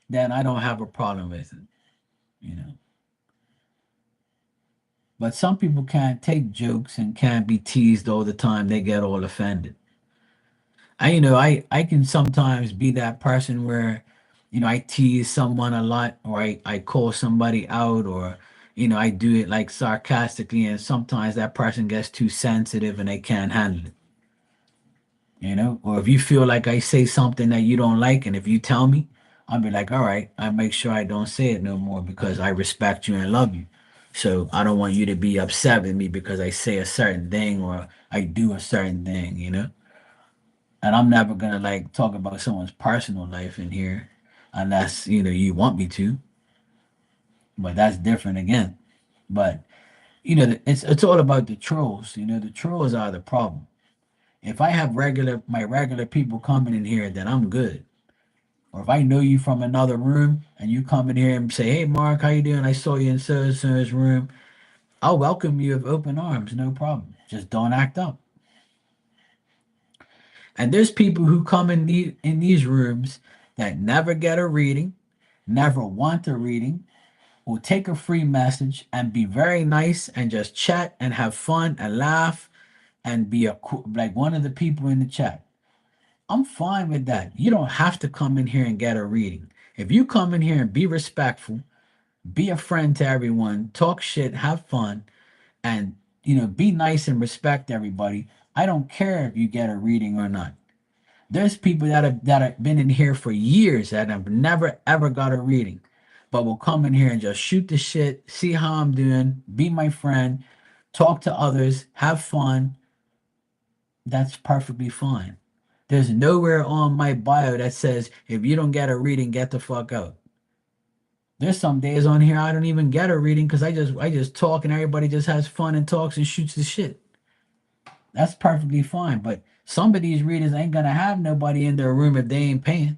then I don't have a problem with it, you know. But some people can't take jokes and can't be teased all the time. They get all offended. I can sometimes be that person where, I tease someone a lot or I call somebody out or, I do it like sarcastically and sometimes that person gets too sensitive and they can't handle it. Or if you feel like I say something that you don't like, and if you tell me, I'll be like, all right, I make sure I don't say it no more because I respect you and love you. So I don't want you to be upset with me because I say a certain thing or I do a certain thing. And I'm never gonna like talk about someone's personal life in here unless, you want me to, but that's different again. But it's all about the trolls. The trolls are the problem. If I have my regular people coming in here, then I'm good. Or if I know you from another room and you come in here and say, "Hey, Mark, how you doing? I saw you in so and so's room." I'll welcome you with open arms, no problem. Just don't act up. And there's people who come in these rooms that never get a reading, never want a reading, will take a free message and be very nice and just chat and have fun and laugh and be like one of the people in the chat. I'm fine with that. You don't have to come in here and get a reading. If you come in here and be respectful, be a friend to everyone, talk shit, have fun, and be nice and respect everybody. I don't care if you get a reading or not. There's people that have been in here for years that have never ever got a reading, but will come in here and just shoot the shit, see how I'm doing, be my friend, talk to others, have fun. That's perfectly fine. There's nowhere on my bio that says if you don't get a reading, get the fuck out. There's some days on here I don't even get a reading because I just talk and everybody just has fun and talks and shoots the shit. That's perfectly fine. But some of these readers ain't gonna have nobody in their room if they ain't paying.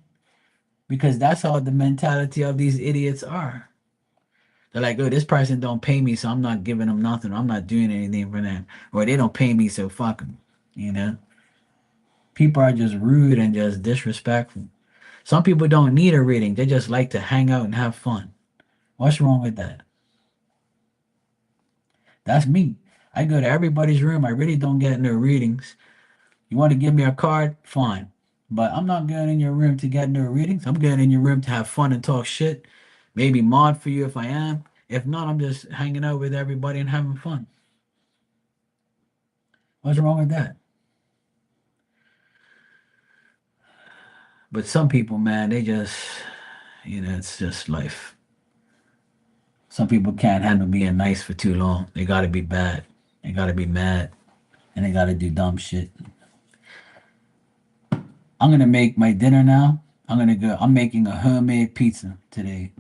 Because that's how the mentality of these idiots are. They're like, oh, this person don't pay me, so I'm not giving them nothing. I'm not doing anything for them. Or they don't pay me, so fuck them. You know? People are just rude and just disrespectful. Some people don't need a reading. They just like to hang out and have fun. What's wrong with that? That's me. I go to everybody's room. I really don't get no readings. You want to give me a card? Fine. But I'm not going in your room to get no readings. I'm going in your room to have fun and talk shit. Maybe mod for you if I am. If not, I'm just hanging out with everybody and having fun. What's wrong with that? But some people, man, they just, it's just life. Some people can't handle being nice for too long. They gotta be bad. They gotta be mad. And they gotta do dumb shit. I'm gonna make my dinner now. I'm making a homemade pizza today.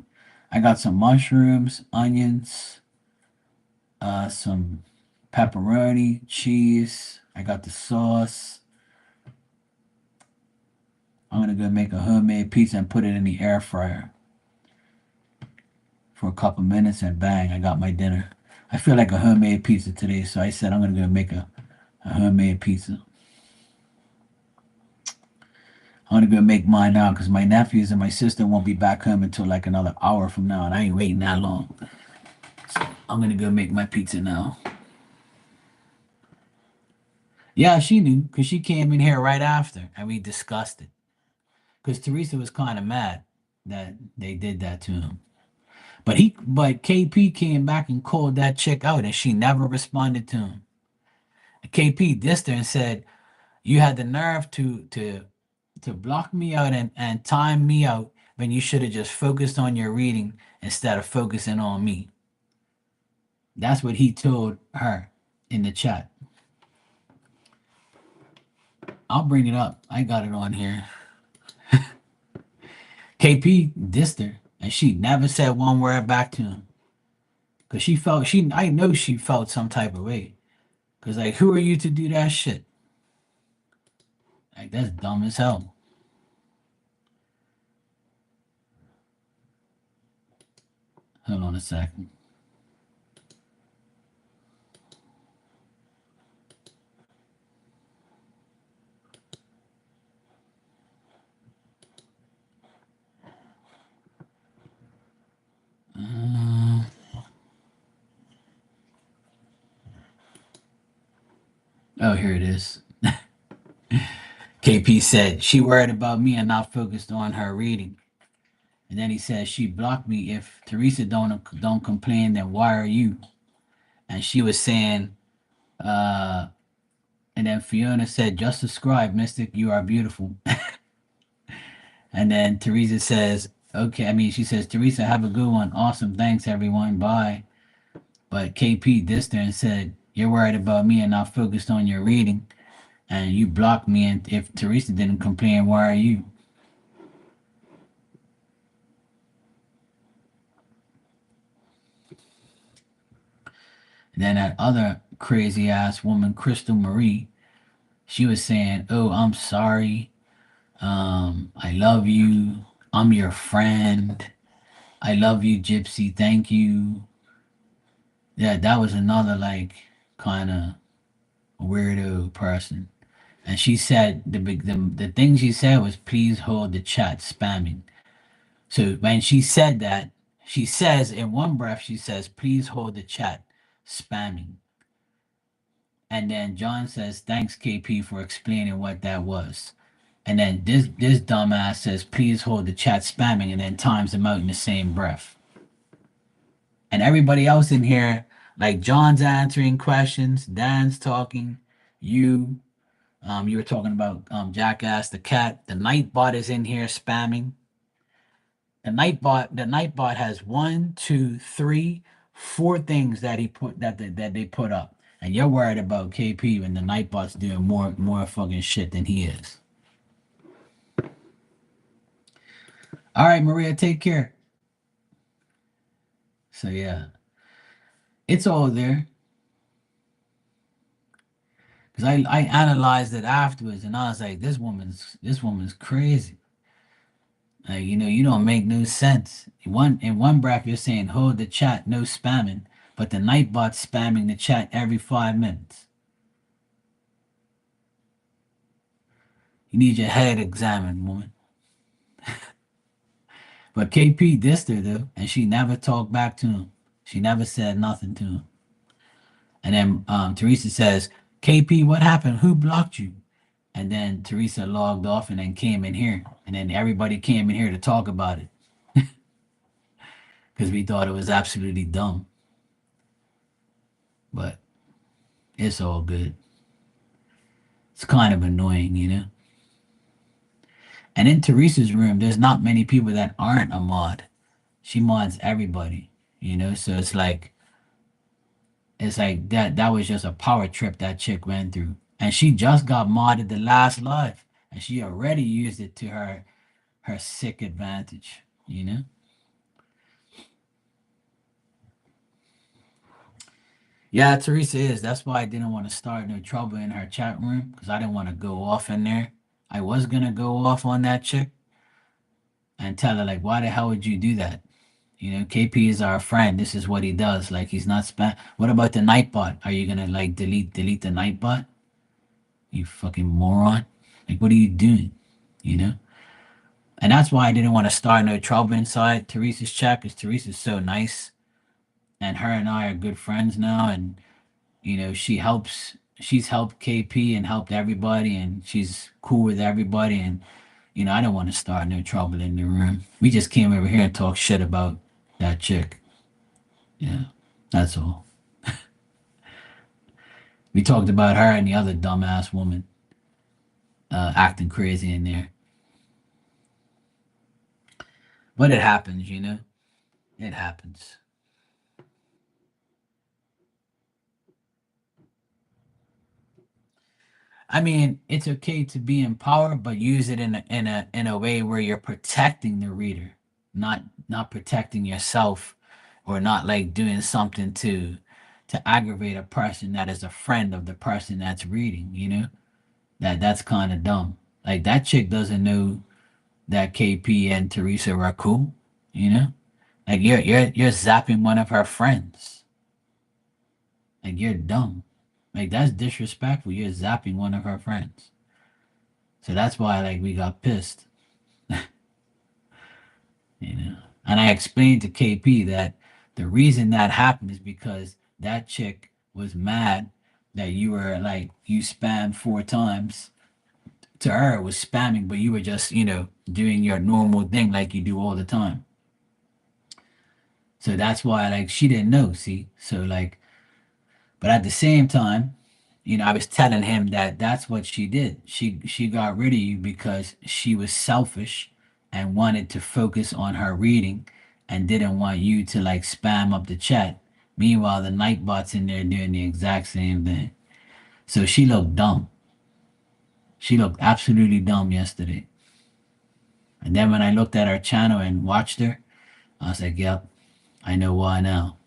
I got some mushrooms, onions, some pepperoni, cheese. I got the sauce. I'm gonna go make a homemade pizza and put it in the air fryer for a couple minutes, and bang, I got my dinner. I feel like a homemade pizza today, so I said I'm gonna go make a homemade pizza. I'm gonna go make mine now because my nephews and my sister won't be back home until like another hour from now, and I ain't waiting that long. So I'm gonna go make my pizza now. Yeah, she knew because she came in here right after, and we discussed it. Because Teresa was kind of mad that they did that to him. But KP came back and called that chick out, and she never responded to him. KP dissed her and said, "You had the nerve to block me out and time me out when you should have just focused on your reading instead of focusing on me." That's what he told her in the chat. I'll bring it up. I got it on here. KP dissed her, and she never said one word back to him. Cause I know she felt some type of way. Cause like, who are you to do that shit? Like, that's dumb as hell. Hold on a second. Uh, oh, here it is. KP said she worried about me and not focused on her reading. And then he said she blocked me. If Teresa don't complain, then why are you? And she was saying, uh, and then Fiona said, just subscribe, Mystic. You are beautiful. And then Teresa says, okay. I mean, she says, Teresa, have a good one. Awesome. Thanks, everyone. Bye. But KP dissed her and said, you're worried about me and not focused on your reading. And you blocked me. And if Teresa didn't complain, why are you? And then that other crazy ass woman, Crystal Marie, she was saying, oh, I'm sorry. I love you. I'm your friend. I love you, Gypsy. Thank you. Yeah, that was another like kind of weirdo person. And she said the thing she said was, please hold the chat spamming. So when she said that, she says in one breath, she says, please hold the chat spamming. And then John says, thanks, KP, for explaining what that was. And then this dumbass says, please hold the chat spamming, and then times them out in the same breath. And everybody else in here, like John's answering questions, Dan's talking, you were talking about Jackass the cat. The Nightbot is in here spamming. The Nightbot has one, two, three, four things that he put that they put up. And you're worried about KP when the Nightbot's doing more fucking shit than he is. All right, Maria, take care. So yeah, it's all there. Cause I analyzed it afterwards, and I was like, this woman's crazy. Like, you don't make no sense. In one breath, you're saying hold the chat, no spamming, but the Nightbot's spamming the chat every 5 minutes. You need your head examined, woman. But KP dissed her though, and she never talked back to him. She never said nothing to him. And then Teresa says, KP, what happened? Who blocked you? And then Teresa logged off and then came in here. And then everybody came in here to talk about it because we thought it was absolutely dumb. But it's all good. It's kind of annoying. And in Teresa's room, there's not many people that aren't a mod. She mods everybody. you know. So it's like that was just a power trip that chick went through. And she just got modded the last live. And she already used it to her sick advantage, you know? Yeah, Teresa is. That's why I didn't want to start no trouble in her chat room because I didn't want to go off in there. I was gonna go off on that chick and tell her like, why the hell would you do that? You know, KP is our friend. This is what he does. Like he's not spam. What about the Nightbot? Are you gonna like delete the Nightbot? You fucking moron. Like what are you doing? You know? And that's why I didn't want to start no trouble inside Teresa's chat because Teresa's so nice. And her and I are good friends now. And, you know, she's helped KP and helped everybody. And she's cool with everybody. And, you know, I don't want to start no trouble in the room. We just came over here and talk shit about that chick. Yeah, that's all. We talked about her and the other dumbass woman acting crazy in there. But it happens, you know? It happens. I mean, it's okay to be in power, but use it in a way where you're protecting the reader, not protecting yourself, or not like doing something to aggravate a person that is a friend of the person that's reading. You know that's kind of dumb. Like that chick doesn't know that KP and Teresa are cool. You know, like you're zapping one of her friends. Like you're dumb. Like that's disrespectful. You're zapping one of her friends. So that's why like we got pissed, you know. And I explained to KP that the reason that happened is because that chick was mad that you were like you spammed 4 times. To her it was spamming, but you were just, you know, doing your normal thing like you do all the time. So that's why like she didn't know, see? So like but at the same time, you know, I was telling him that that's what she did. She got rid of you because she was selfish and wanted to focus on her reading and didn't want you to like spam up the chat. Meanwhile, the Nightbot's in there doing the exact same thing. So she looked dumb. She looked absolutely dumb yesterday. And then when I looked at her channel and watched her, I was like, yep, I know why now.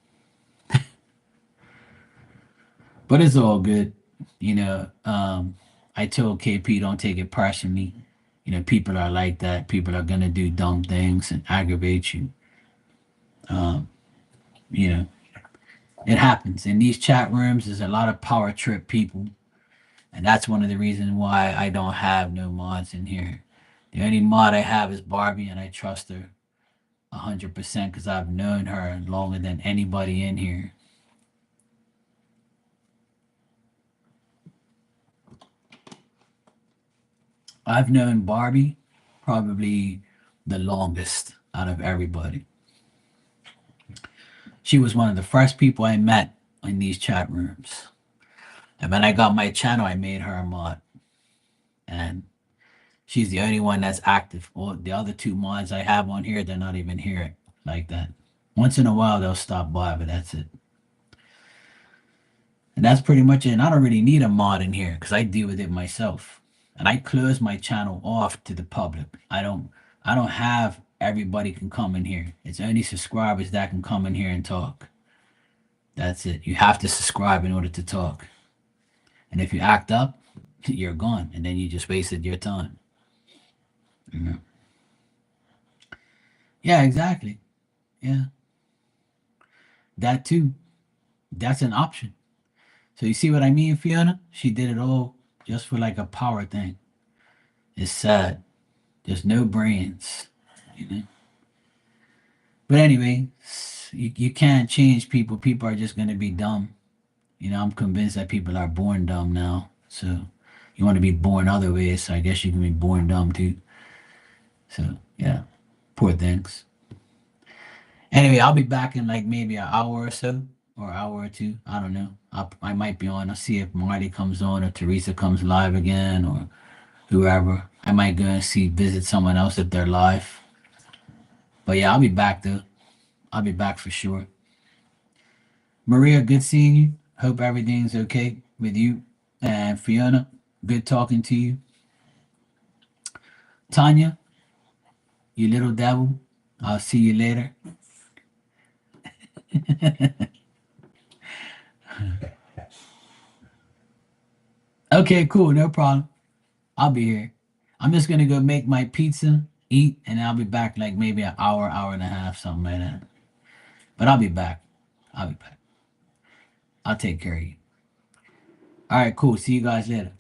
But it's all good. You know, I told KP don't take it personally. You know, people are like that. People are gonna do dumb things and aggravate you. Um, you know, it happens. In these chat rooms, there's a lot of power trip people, and that's one of the reasons why I don't have no mods in here. The only mod I have is Barbie, and I trust her 100% because I've known her longer than anybody in here. I've known Barbie probably the longest out of everybody. She was one of the first people I met in these chat rooms. And when I got my channel, I made her a mod. And she's the only one that's active. All the other 2 mods I have on here, they're not even here like that. Once in a while, they'll stop by, but that's it. And that's pretty much it. And I don't really need a mod in here because I deal with it myself. And I close my channel off to the public. I don't have everybody can come in here. It's only subscribers that can come in here and talk. That's it. You have to subscribe in order to talk. And if you act up, you're gone. And then you just wasted your time. Mhm. Yeah, exactly. Yeah. That too. That's an option. So you see what I mean, Fiona? She did it all just for like a power thing. It's sad. There's no brains, you know. But anyway, you can't change people. People are just gonna be dumb. You know, I'm convinced that people are born dumb now. So you want to be born other ways, so I guess you can be born dumb too. So yeah, poor things. Anyway, I'll be back in like maybe an hour or so, or an hour or two. I don't know. I might be on. I'll see if Marty comes on or Teresa comes live again or whoever. I might go and see visit someone else if they're live. But yeah, I'll be back though. I'll be back for sure. Maria, good seeing you. Hope everything's okay with you. And Fiona, good talking to you. Tanya, you little devil. I'll see you later. Okay, cool. No problem. I'll be here. I'm just gonna go make my pizza, eat, and I'll be back like maybe an hour, hour and a half, something like that. But I'll be back. I'll be back. I'll take care of you. All right, cool. See you guys later.